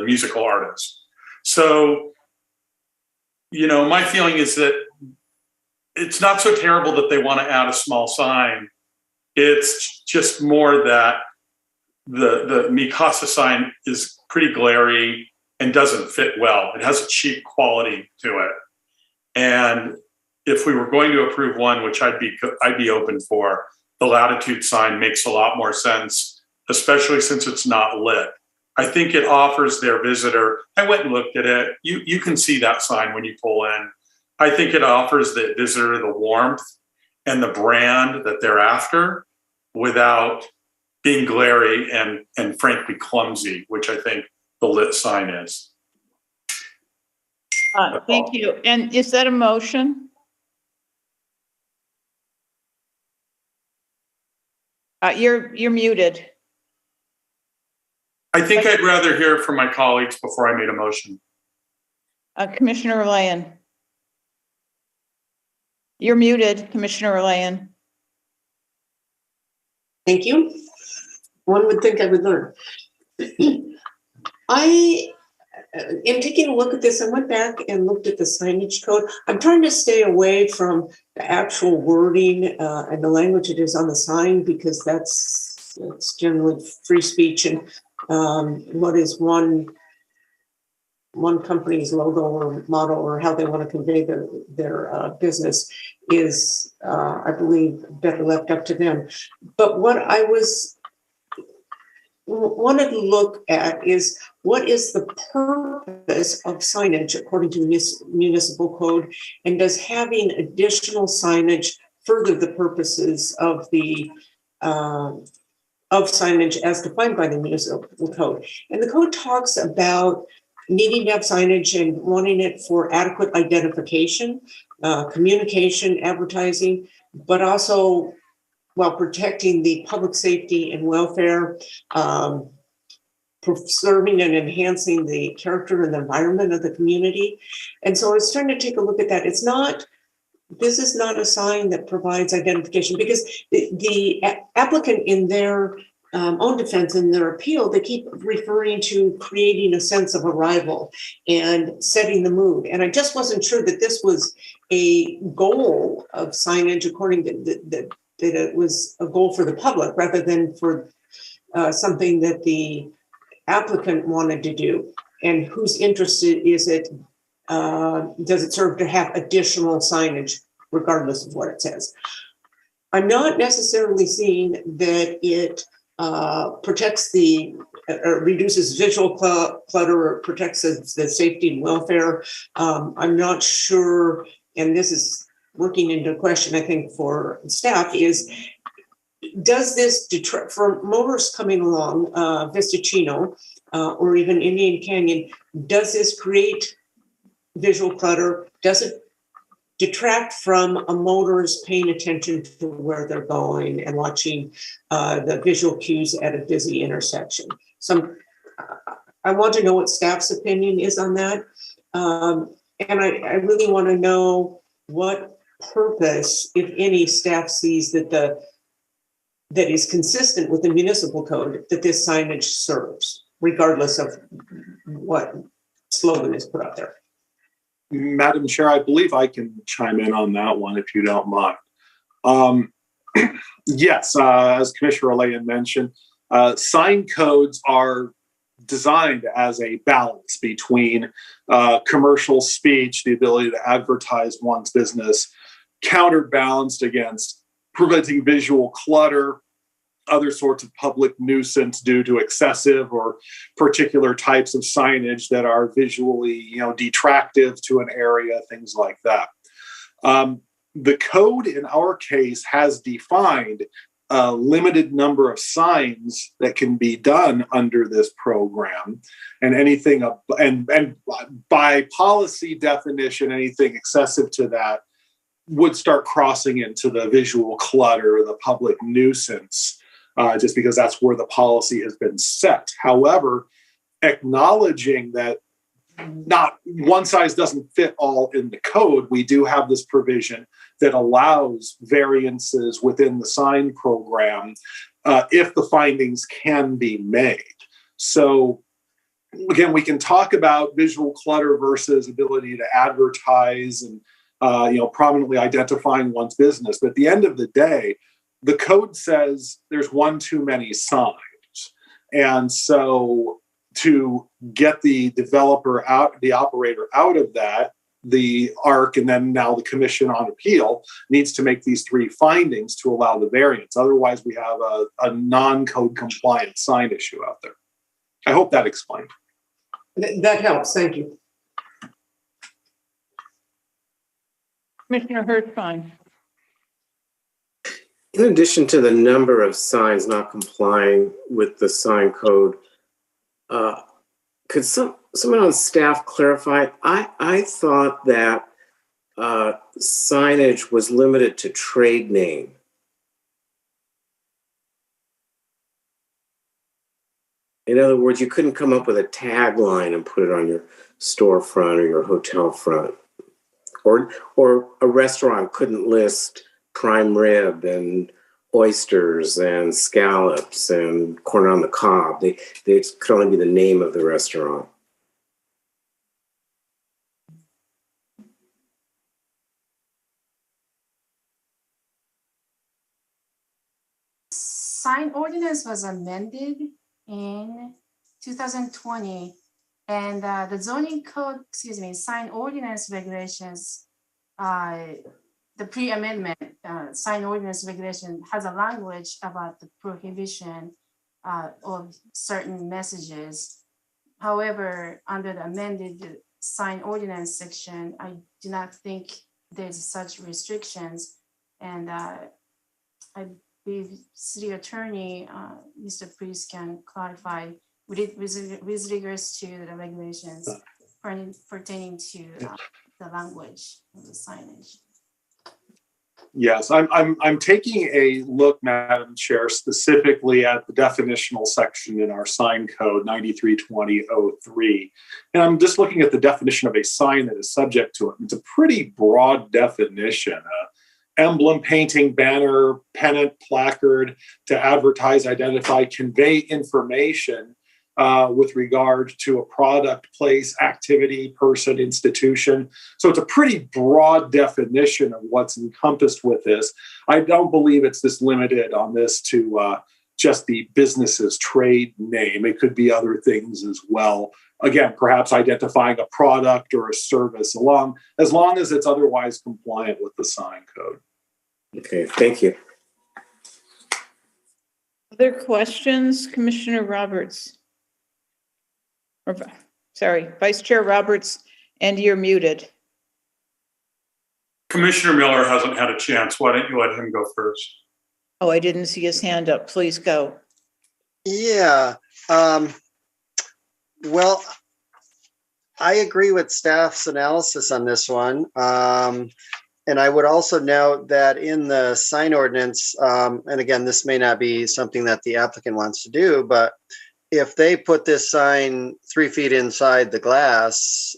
Speaker 6: musical artist. So, my feeling is that it's not so terrible that they want to add a small sign. It's just more that the Mi Casa sign is pretty glary and doesn't fit well. It has a cheap quality to it. And if we were going to approve one, which I'd be open for, the Latitude sign makes a lot more sense, especially since it's not lit. I think it offers their visitor. I went and looked at it. You can see that sign when you pull in. I think it offers the visitor the warmth and the brand that they're after without being glary and frankly clumsy, which I think the lit sign is.
Speaker 1: Thank you. And is that a motion? You're muted.
Speaker 6: I think I'd rather hear from my colleagues before I made a motion.
Speaker 1: Commissioner Lyon. You're muted, Commissioner Lyon.
Speaker 4: Thank you. One would think I would learn. I am taking a look at this. I went back and looked at the signage code. I'm trying to stay away from the actual wording and the language that is on the sign because that's generally free speech and what is one company's logo or motto or how they want to convey their business is, I believe, better left up to them. But what I wanted to look at is what is the purpose of signage according to the municipal code, and does having additional signage further the purposes of the of signage as defined by the municipal code? And the code talks about needing to have signage and wanting it for adequate identification, communication, advertising, but also while protecting the public safety and welfare, preserving and enhancing the character and the environment of the community. And so I was trying to take a look at that. This is not a sign that provides identification because the applicant in their own defense in their appeal, they keep referring to creating a sense of arrival and setting the mood. And I just wasn't sure that this was a goal of signage according to that it was a goal for the public rather than for something that the applicant wanted to do. And whose interest is it? Does it serve to have additional signage regardless of what it says? I'm not necessarily seeing that it protects or reduces visual clutter or protects the safety and welfare. I'm not sure, and this is working into a question, I think, for staff is, does this deter from motorists coming along Vistacino or even Indian Canyon, does this create visual clutter? Does it detract from a motorist paying attention to where they're going and watching the visual cues at a busy intersection? I want to know what staff's opinion is on that. And I really want to know what purpose, if any, staff sees that is consistent with the municipal code that this signage serves, regardless of what slogan is put up there.
Speaker 10: Madam Chair, I believe I can chime in on that one if you don't mind. Yes, as Commissioner Alayan mentioned, sign codes are designed as a balance between commercial speech, the ability to advertise one's business, counterbalanced against preventing visual clutter, other sorts of public nuisance due to excessive or particular types of signage that are visually, detractive to an area, things like that. The code in our case has defined a limited number of signs that can be done under this program, and anything and by policy definition, anything excessive to that would start crossing into the visual clutter, the public nuisance, just because that's where the policy has been set. However, acknowledging that not one size doesn't fit all in the code, we do have this provision that allows variances within the sign program if the findings can be made. So again, we can talk about visual clutter versus ability to advertise and prominently identifying one's business. But at the end of the day, the code says there's one too many signs. And so to get the developer out, the operator out of that, the ARC and then now the Commission on Appeal needs to make these three findings to allow the variance. Otherwise, we have a non-code compliant sign issue out there. I hope that explained.
Speaker 4: That helps. Thank you.
Speaker 1: Commissioner Hirschfein.
Speaker 3: In addition to the number of signs not complying with the sign code, could someone on staff clarify? I thought that signage was limited to trade name. In other words, you couldn't come up with a tagline and put it on your storefront or your hotel front. Or a restaurant couldn't list prime rib and oysters and scallops and corn on the cob. They could only be the name of the restaurant.
Speaker 13: Sign ordinance was amended in 2020, and the zoning code, sign ordinance regulations, the pre-amendment sign ordinance regulation has a language about the prohibition of certain messages. However, under the amended sign ordinance section, I do not think there's such restrictions. And I believe City Attorney, Mr. Priest can clarify with regards to the regulations pertaining to the language of the signage.
Speaker 10: Yes, I'm taking a look, Madam Chair, specifically at the definitional section in our sign code 932003. And I'm just looking at the definition of a sign that is subject to it. It's a pretty broad definition. Emblem, painting, banner, pennant, placard to advertise, identify, convey information with regard to a product, place, activity, person, institution. So it's a pretty broad definition of what's encompassed with this. I don't believe it's this limited on this to just the business's trade name. It could be other things as well. Again, perhaps identifying a product or a service as long as it's otherwise compliant with the sign code.
Speaker 3: Okay, thank you.
Speaker 1: Other questions, Commissioner Roberts? Sorry, Vice Chair Roberts, and you're muted.
Speaker 6: Commissioner Miller hasn't had a chance. Why don't you let him go first?
Speaker 1: Oh, I didn't see his hand up. Please go.
Speaker 8: Yeah. Well, I agree with staff's analysis on this one. And I would also note that in the sign ordinance, and again, this may not be something that the applicant wants to do, but if they put this sign 3 feet inside the glass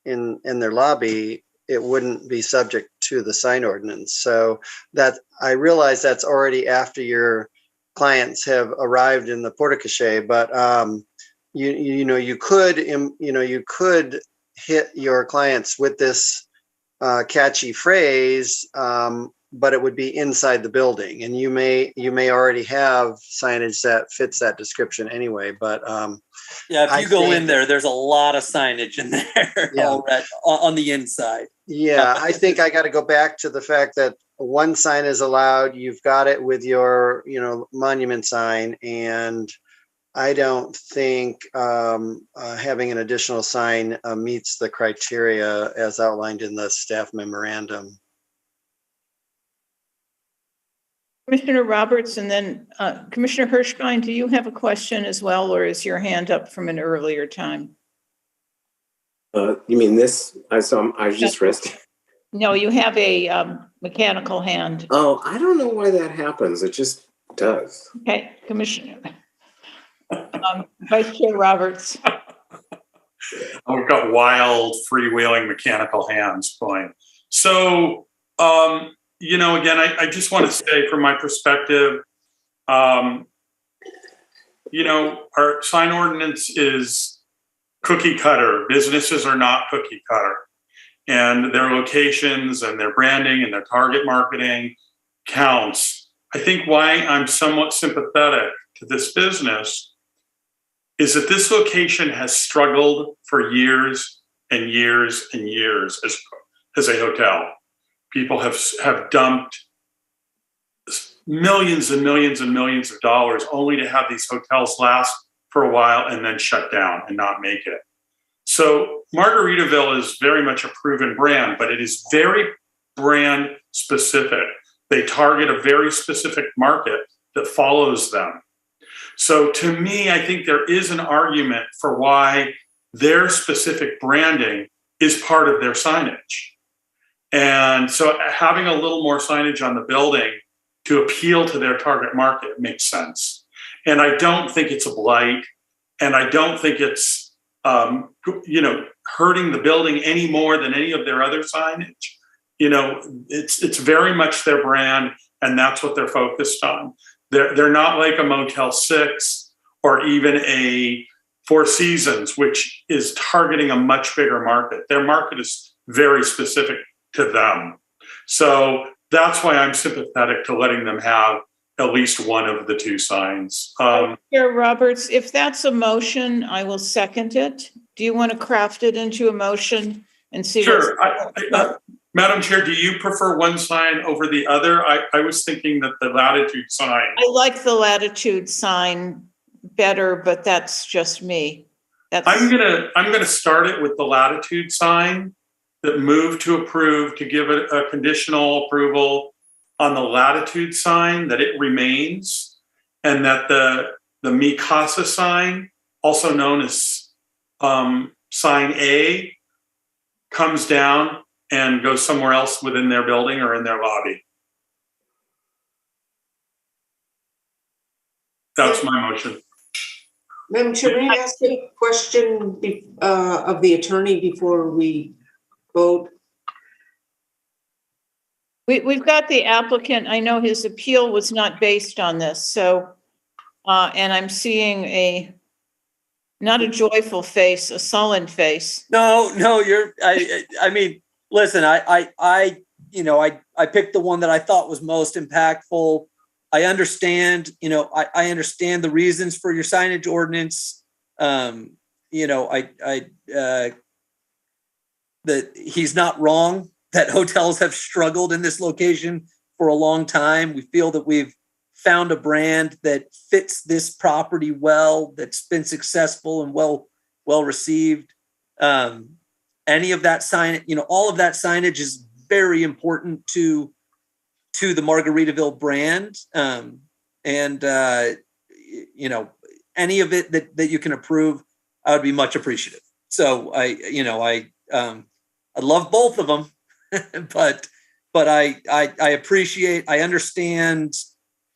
Speaker 8: in their lobby, it wouldn't be subject to the sign ordinance. So that I realize that's already after your clients have arrived in the porte-cochere, but you could hit your clients with this catchy phrase, but it would be inside the building, and you may already have signage that fits that description anyway. But
Speaker 7: yeah, if you go in there, there's a lot of signage in there already on the inside.
Speaker 8: Yeah, I think I got to go back to the fact that one sign is allowed. You've got it with your monument sign, and I don't think having an additional sign meets the criteria as outlined in the staff memorandum.
Speaker 1: Commissioner Roberts, and then Commissioner Hirschbein, do you have a question as well, or is your hand up from an earlier time?
Speaker 3: You mean this? I was just resting.
Speaker 1: No, you have a mechanical hand.
Speaker 3: Oh, I don't know why that happens. It just does.
Speaker 1: Okay, Commissioner. Vice Chair Roberts.
Speaker 6: Oh, we've got wild, freewheeling mechanical hands going. So, again, I just want to say from my perspective, our sign ordinance is cookie cutter. Businesses are not cookie cutter. And their locations and their branding and their target marketing counts. I think why I'm somewhat sympathetic to this business is that this location has struggled for years and years and years as a hotel. People have dumped millions and millions and millions of dollars only to have these hotels last for a while and then shut down and not make it. So Margaritaville is very much a proven brand, but it is very brand specific. They target a very specific market that follows them. So to me, I think there is an argument for why their specific branding is part of their signage. And so having a little more signage on the building to appeal to their target market makes sense. And I don't think it's a blight, and I don't think it's hurting the building any more than any of their other signage. It's very much their brand, and that's what they're focused on. They're not like a Motel 6 or even a Four Seasons, which is targeting a much bigger market. Their market is very specific to them. So that's why I'm sympathetic to letting them have at least one of the two signs.
Speaker 1: Chair Roberts, if that's a motion, I will second it. Do you want to craft it into a motion and see?
Speaker 6: Sure. Madam Chair, do you prefer one sign over the other? I was thinking that the latitude sign.
Speaker 1: I like the latitude sign better, but that's just me.
Speaker 6: I'm gonna start it with the latitude sign, that move to approve to give it a conditional approval on the latitude sign, that it remains, and that the Mi Casa sign, also known as sign A, comes down and goes somewhere else within their building or in their lobby. That's my motion.
Speaker 4: Madam Chair, may I ask a question of the attorney before we vote?
Speaker 1: We've got the applicant. I know his appeal was not based on this. So, and I'm seeing not a joyful face, a sullen face.
Speaker 7: No, I mean, listen, I picked the one that I thought was most impactful. I understand, I understand the reasons for your signage ordinance. That he's not wrong, that hotels have struggled in this location for a long time. We feel that we've found a brand that fits this property well, that's been successful and well received. Any of that sign, all of that signage is very important to the Margaritaville brand. Any of it that you can approve, I would be much appreciative. So I love both of them, but I appreciate, I understand,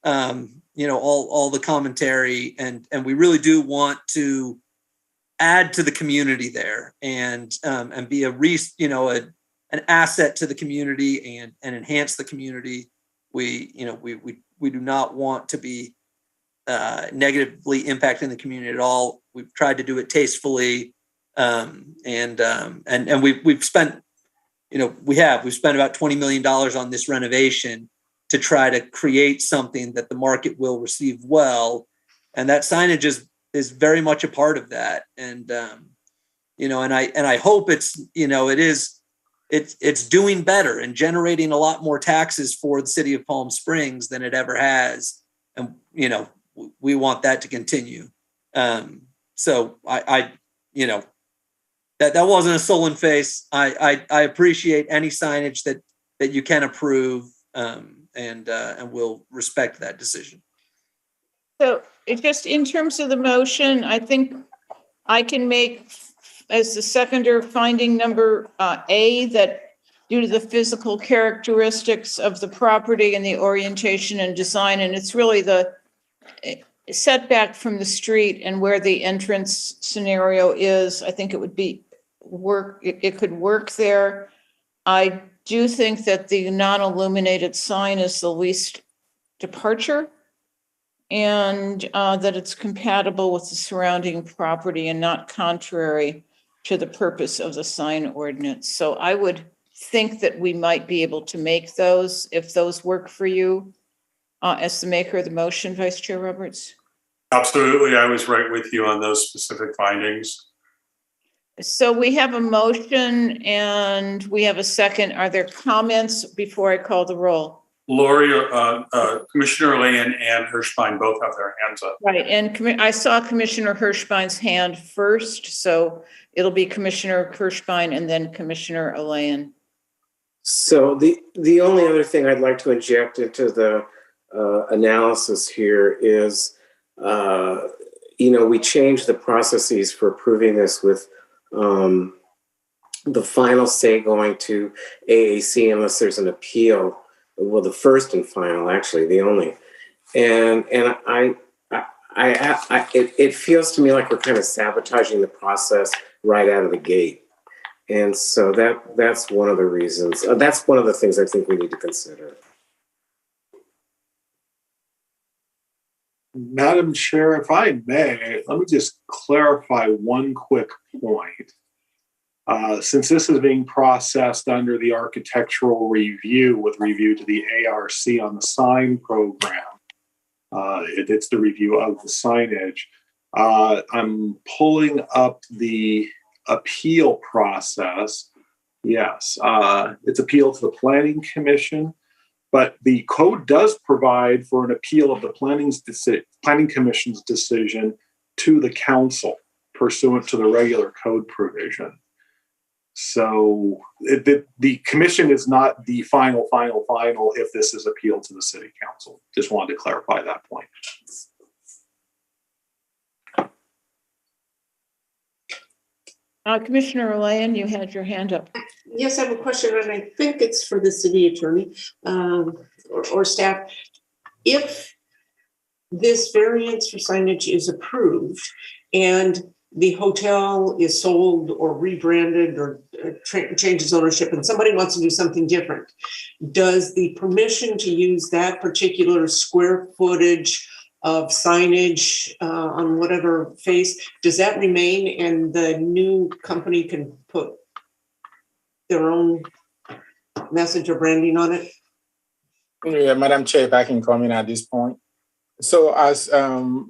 Speaker 7: all the commentary, and we really do want to add to the community there and be an asset to the community and enhance the community. We do not want to be negatively impacting the community at all. We've tried to do it tastefully, and we've spent about $20 million on this renovation to try to create something that the market will receive well, and that signage is very much a part of that. And I hope it's doing better and generating a lot more taxes for the city of Palm Springs than it ever has, and we want that to continue. So that wasn't a sullen face. I appreciate any signage that you can approve, and we'll respect that decision.
Speaker 1: So just in terms of the motion, I think I can make as the seconder finding number A, that due to the physical characteristics of the property and the orientation and design, and it's really the setback from the street and where the entrance scenario is, I think it would it could work there. I do think that the non-illuminated sign is the least departure, and that it's compatible with the surrounding property and not contrary to the purpose of the sign ordinance. So I would think that we might be able to make those, if those work for you, as the maker of the motion, Vice Chair Roberts.
Speaker 6: Absolutely. I was right with you on those specific findings.
Speaker 1: So we have a motion and we have a second. Are there comments before I call the roll?
Speaker 6: Lori, Commissioner Lane and Hirschbein both have their hands up.
Speaker 1: Right, and I saw Commissioner Hirschbein's hand first, so it'll be Commissioner Hirschbein and then Commissioner Alain.
Speaker 3: So the only other thing I'd like to inject into the analysis here is, we changed the processes for approving this with the final say going to AAC unless there's an appeal. Well, the first and final, actually, the only. And it feels to me like we're kind of sabotaging the process right out of the gate. And so that's one of the reasons. That's one of the things I think we need to consider.
Speaker 10: Madam Chair, if I may, let me just clarify one quick point. Since this is being processed under the architectural review with review to the ARC on the sign program, it's the review of the signage. I'm pulling up the appeal process. Yes, it's appeal to the Planning Commission, but the code does provide for an appeal of the Planning Commission's decision to the council pursuant to the regular code provision. So the commission is not the final if this is appealed to the city council. Just wanted to clarify that point.
Speaker 1: Commissioner Alain, you had your hand up.
Speaker 4: Yes, I have a question, and I think it's for the city attorney or staff. If this variance for signage is approved and the hotel is sold or rebranded or changes ownership and somebody wants to do something different, does the permission to use that particular square footage of signage on whatever face, does that remain and the new company can put their own message or branding on it?
Speaker 5: Yeah, Madam Chair, if I can come in at this point. So as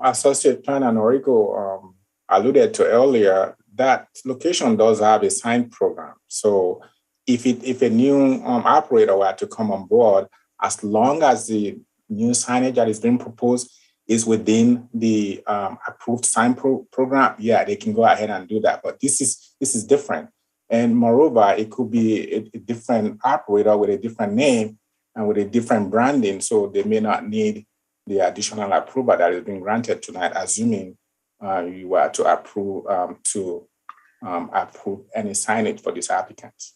Speaker 5: Associate Planner Noriko alluded to earlier, that location does have a sign program. So if a new operator were to come on board, as long as the new signage that is being proposed is within the approved sign program, yeah, they can go ahead and do that. But this is different. And moreover, it could be a different operator with a different name and with a different branding. So they may not need the additional approval that is being granted tonight, assuming you were to approve approve any signage for this applicant.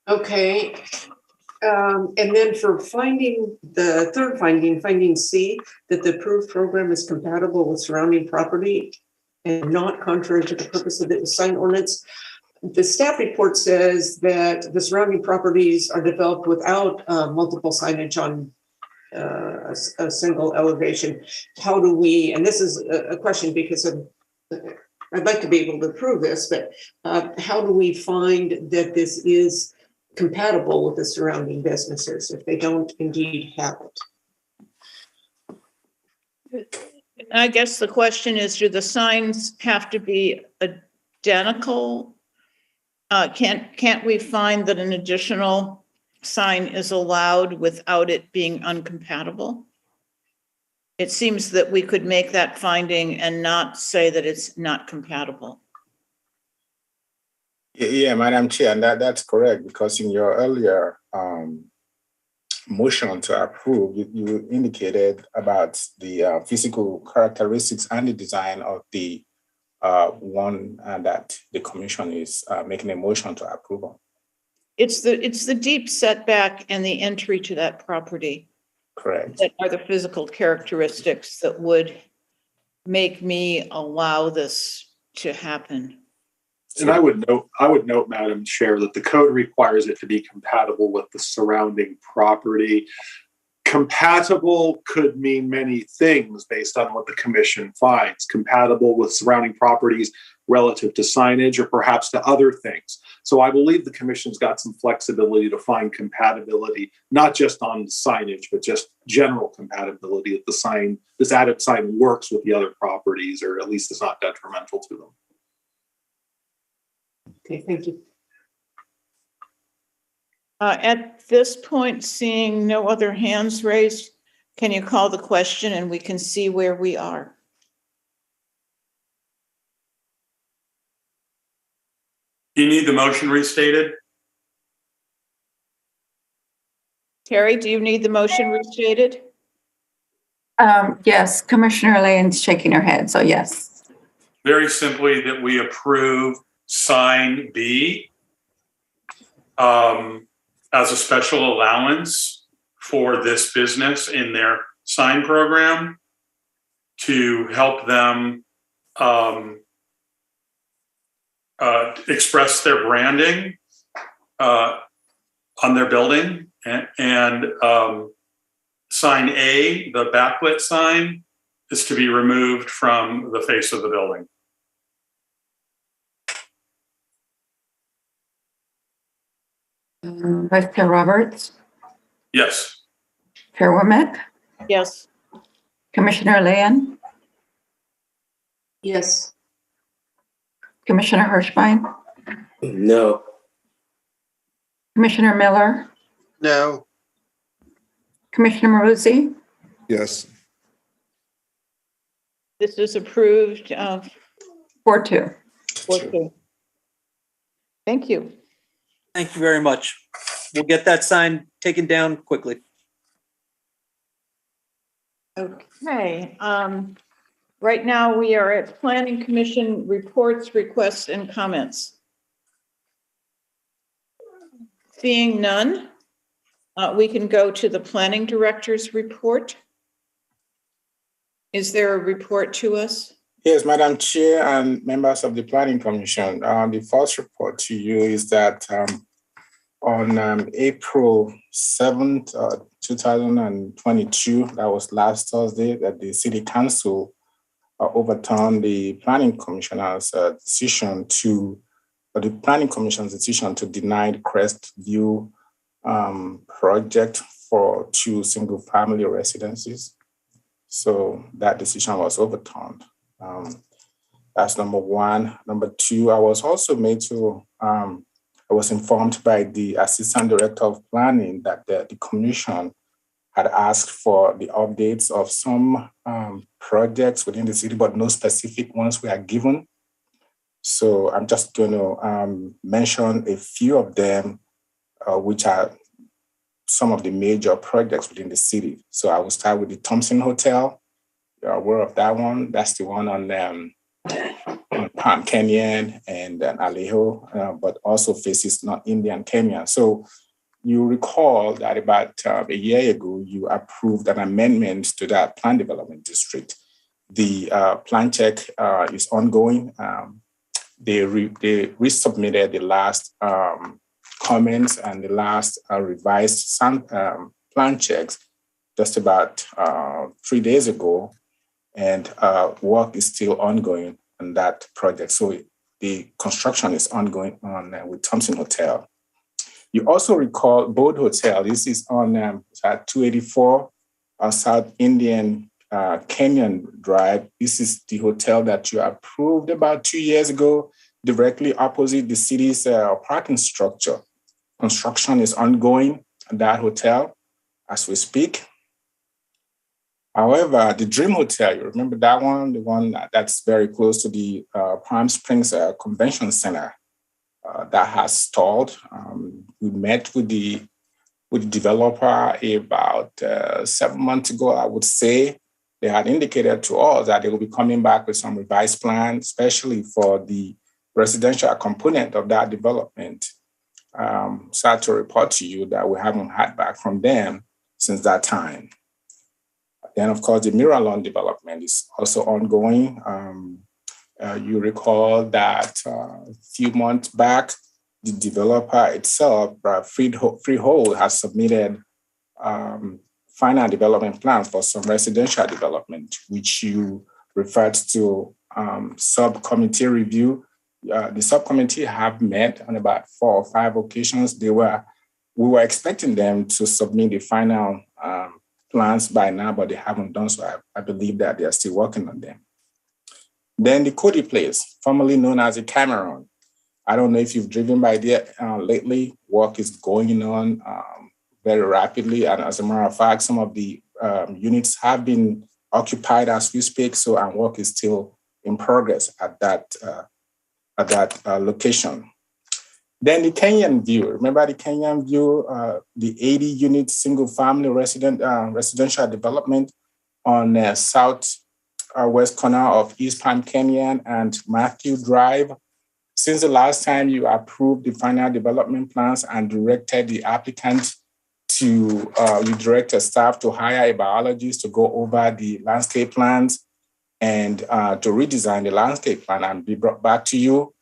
Speaker 4: Okay. And then for finding the third finding C, that the approved program is compatible with surrounding property and not contrary to the purpose of the sign ordinance. The staff report says that the surrounding properties are developed without multiple signage on a single elevation. How do we, and this is a question because I'd like to be able to prove this, but how do we find that this is compatible with the surrounding businesses if they don't indeed have it?
Speaker 1: I guess the question is, do the signs have to be identical? Can't we find that an additional sign is allowed without it being incompatible? It seems that we could make that finding and not say that it's not compatible.
Speaker 5: Yeah, Madam Chair, and that's correct, because in your earlier motion to approve, you indicated about the physical characteristics and the design of the one that the commission is making a motion to approve on.
Speaker 1: It's the deep setback and the entry to that property.
Speaker 5: Correct.
Speaker 1: That are the physical characteristics that would make me allow this to happen.
Speaker 10: And I would note, Madam Chair, that the code requires it to be compatible with the surrounding property. Compatible could mean many things based on what the commission finds. Compatible with surrounding properties relative to signage or perhaps to other things. So I believe the commission's got some flexibility to find compatibility, not just on signage, but just general compatibility that the sign, this added sign works with the other properties, or at least is not detrimental to them.
Speaker 4: Okay, thank you.
Speaker 1: At this point, seeing no other hands raised, can you call the question and we can see where we are?
Speaker 6: You need the motion restated?
Speaker 1: Terry, do you need the motion restated?
Speaker 2: Yes, Commissioner Lane's shaking her head, so yes.
Speaker 6: Very simply, that we approve sign B as a special allowance for this business in their sign program to help them express their branding on their building, and sign A, the backlit sign, is to be removed from the face of the building.
Speaker 2: Vice Chair Roberts,
Speaker 6: Yes.
Speaker 2: Chair Womack,
Speaker 1: Yes.
Speaker 2: Commissioner Lane,
Speaker 4: Yes.
Speaker 2: Commissioner Hirschbein,
Speaker 3: No.
Speaker 2: Commissioner Miller,
Speaker 8: No.
Speaker 2: Commissioner Maruzzi,
Speaker 11: Yes.
Speaker 1: This is approved
Speaker 2: 4-2.
Speaker 1: 4-2. Thank you.
Speaker 7: Thank you very much. We'll get that sign taken down quickly.
Speaker 1: Okay. Right now we are at Planning Commission reports, requests, and comments. Seeing none, we can go to the Planning Director's report. Is there a report to us?
Speaker 5: Yes, Madam Chair and members of the Planning Commission. The first report to you is that on April 7th, 2022, that was last Thursday, that the City Council overturned the Planning Commission's decision to, or the Planning Commission's decision to deny the Crestview project for 2 single-family residences. So that decision was overturned. That's number one. Number two, I was also made to, I was informed by the Assistant Director of Planning that the Commission had asked for the updates of some projects within the city, but no specific ones were given. So I'm just going to mention a few of them, which are some of the major projects within the city. So I will start with the Thompson Hotel. You're aware of that one. That's the one on Palm Canyon and Alejo, but also faces North India and Kenya. So you recall that about a year ago, you approved an amendment to that plan development district. The plan check is ongoing. They resubmitted the last comments and the last revised plan checks just about 3 days ago, and work is still ongoing on that project. So the construction is ongoing on with Thompson Hotel. You also recall Boat Hotel. This is on 284 South Indian Canyon Drive. This is the hotel that you approved about 2 years ago, directly opposite the city's parking structure. Construction is ongoing at that hotel as we speak. However, the Dream Hotel, you remember that one, the one that's very close to the Palm Springs Convention Center, that has stalled. We met with the developer about 7 months ago, I would say. They had indicated to us that they will be coming back with some revised plans, especially for the residential component of that development. Sad to report to you that we haven't had back from them since that time. Then, of course, the Miralon development is also ongoing. You recall that a few months back, the developer itself, Freehold, has submitted final development plans for some residential development, which you referred to subcommittee review. The subcommittee have met on about 4 or 5 occasions. We were expecting them to submit the final plans by now, but they haven't done so. I believe that they are still working on them. Then the Cody Place, formerly known as the Cameron. I don't know if you've driven by there lately. Work is going on very rapidly. And as a matter of fact, some of the units have been occupied as we speak. So our work is still in progress at that location. Then the Kenyan View. Remember the Kenyan View, the 80-unit single-family residential development on southwest corner of East Palm Canyon and Matthew Drive. Since the last time you approved the final development plans and directed the applicant you directed staff to hire a biologist to go over the landscape plans and to redesign the landscape plan and be brought back to you.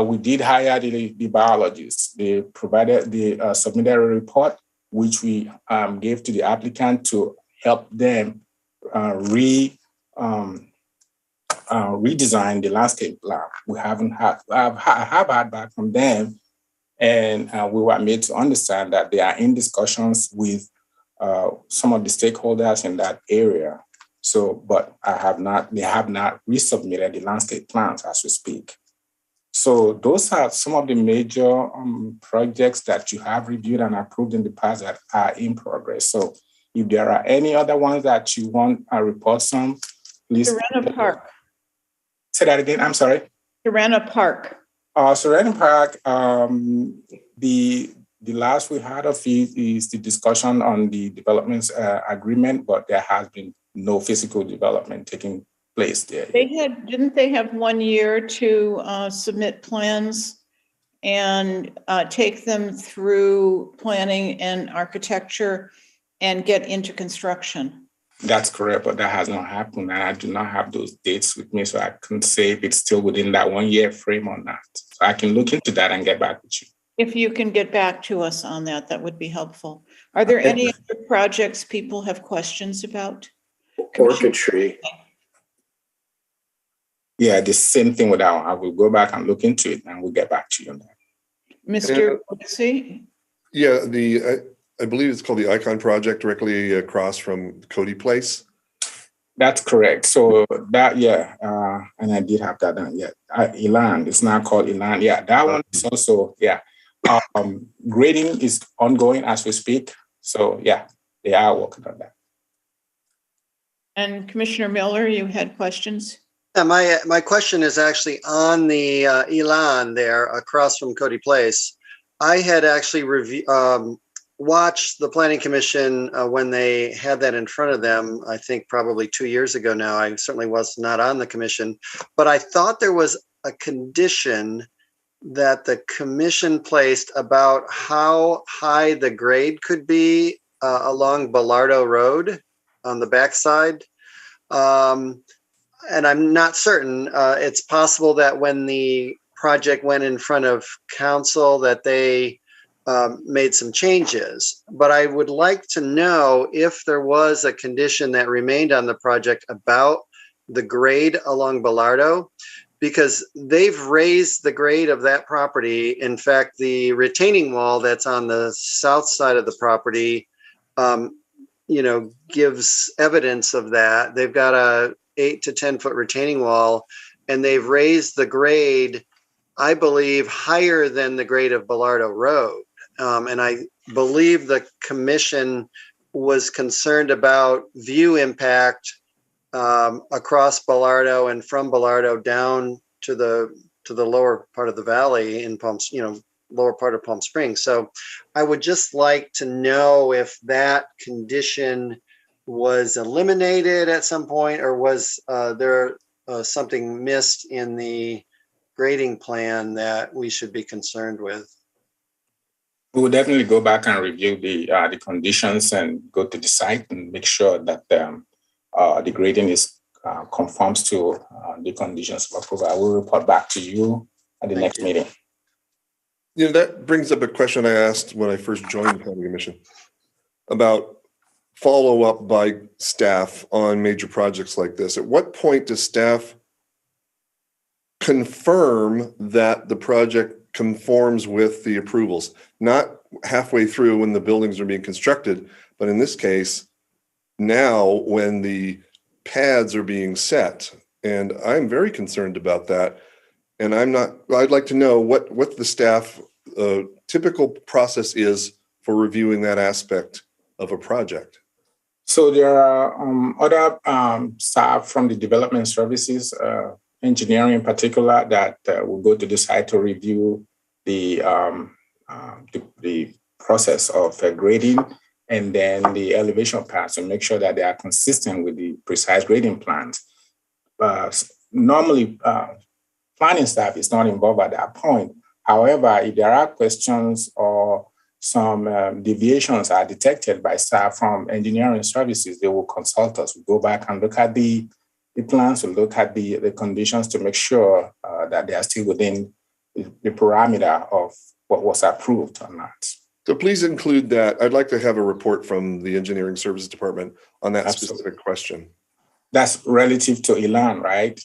Speaker 5: We did hire the biologists. They submitted a report, which we gave to the applicant to help them redesign the landscape plan. I have had back from them, and we were made to understand that they are in discussions with some of the stakeholders in that area. So, but they have not resubmitted the landscape plans as we speak. So those are some of the major projects that you have reviewed and approved in the past that are in progress. So if there are any other ones that you want to report some, please.
Speaker 1: Serena Park.
Speaker 5: Say that again, I'm sorry.
Speaker 1: Serena Park.
Speaker 5: Serena Park, the last we heard of it is the discussion on the development agreement, but there has been no physical development taking place there.
Speaker 1: Didn't they have 1 year to submit plans and take them through planning and architecture and get into construction?
Speaker 5: That's correct, but that has not happened. And I do not have those dates with me, so I couldn't say if it's still within that 1 year frame or not. So I can look into that and get back with you.
Speaker 1: If you can get back to us on that, that would be helpful. Are there any other projects people have questions about?
Speaker 3: Orchid Tree.
Speaker 5: Yeah, the same thing with that one. I will go back and look into it and we'll get back to you on that.
Speaker 1: Mr. Woodsey?
Speaker 11: Yeah, I believe it's called the Icon Project directly across from Cody Place.
Speaker 5: That's correct. So that, and I did have that done. Yeah, Elan, it's now called Elan. Yeah, that one is also, grading is ongoing as we speak. So yeah, they are working on that.
Speaker 1: And Commissioner Miller, you had questions?
Speaker 8: Yeah, my question is actually on the Elan there across from Cody Place. I had actually watch the Planning Commission when they had that in front of them, I think probably 2 years ago now. I certainly was not on the commission, but I thought there was a condition that the commission placed about how high the grade could be along Bellardo Road on the backside. And I'm not certain. It's possible that when the project went in front of council that they made some changes. But I would like to know if there was a condition that remained on the project about the grade along Bellardo, because they've raised the grade of that property. In fact, the retaining wall that's on the south side of the property, gives evidence of that. They've got a 8 to 10 foot retaining wall, and they've raised the grade, I believe, higher than the grade of Bellardo Road. And I believe the commission was concerned about view impact across Bellardo and from Bellardo down to the lower part of the valley in lower part of Palm Springs. So I would just like to know if that condition was eliminated at some point, or was there something missed in the grading plan that we should be concerned with?
Speaker 5: We will definitely go back and review the conditions and go to the site and make sure that the grading conforms to the conditions of approval. I will report back to you at the next meeting.
Speaker 11: That brings up a question I asked when I first joined the Planning Commission about follow-up by staff on major projects like this. At what point does staff confirm that the project conforms with the approvals? Not halfway through when the buildings are being constructed, but in this case, now when the pads are being set. And I'm very concerned about that. And I'd like to know what the staff typical process is for reviewing that aspect of a project.
Speaker 5: So there are other staff from the development services, engineering in particular, that will go to the site to review the process of grading and then the elevation paths to make sure that they are consistent with the precise grading plans. Normally, planning staff is not involved at that point. However, if there are questions or some deviations are detected by staff from engineering services, they will consult us. We'll go back and look at the plans, we'll look at the conditions to make sure that they are still within the parameter of what was approved or not.
Speaker 11: So please include that. I'd like to have a report from the engineering services department on that specific question.
Speaker 5: That's relative to Elan, right?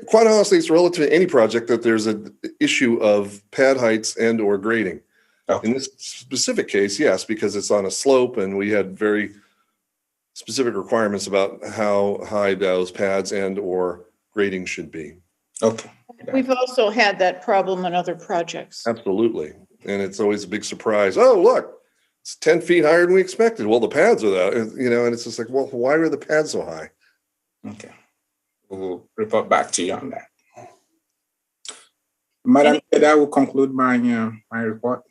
Speaker 11: Quite honestly, it's relative to any project that there's an issue of pad heights and or grading.
Speaker 5: Okay.
Speaker 11: In this specific case, yes, because it's on a slope and we had very specific requirements about how high those pads and or grading should be.
Speaker 5: Okay.
Speaker 1: We've also had that problem in other projects.
Speaker 11: Absolutely. And it's always a big surprise. Oh, look, it's 10 feet higher than we expected. Well, the pads are that, and it's just like, well, why are the pads so high?
Speaker 5: Okay. We'll report back to you on that. Madam Chair, that will conclude my report.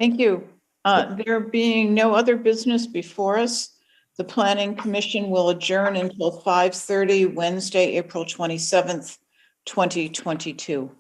Speaker 1: Thank you. There being no other business before us, the Planning Commission will adjourn until 5:30 Wednesday, April 27th, 2022.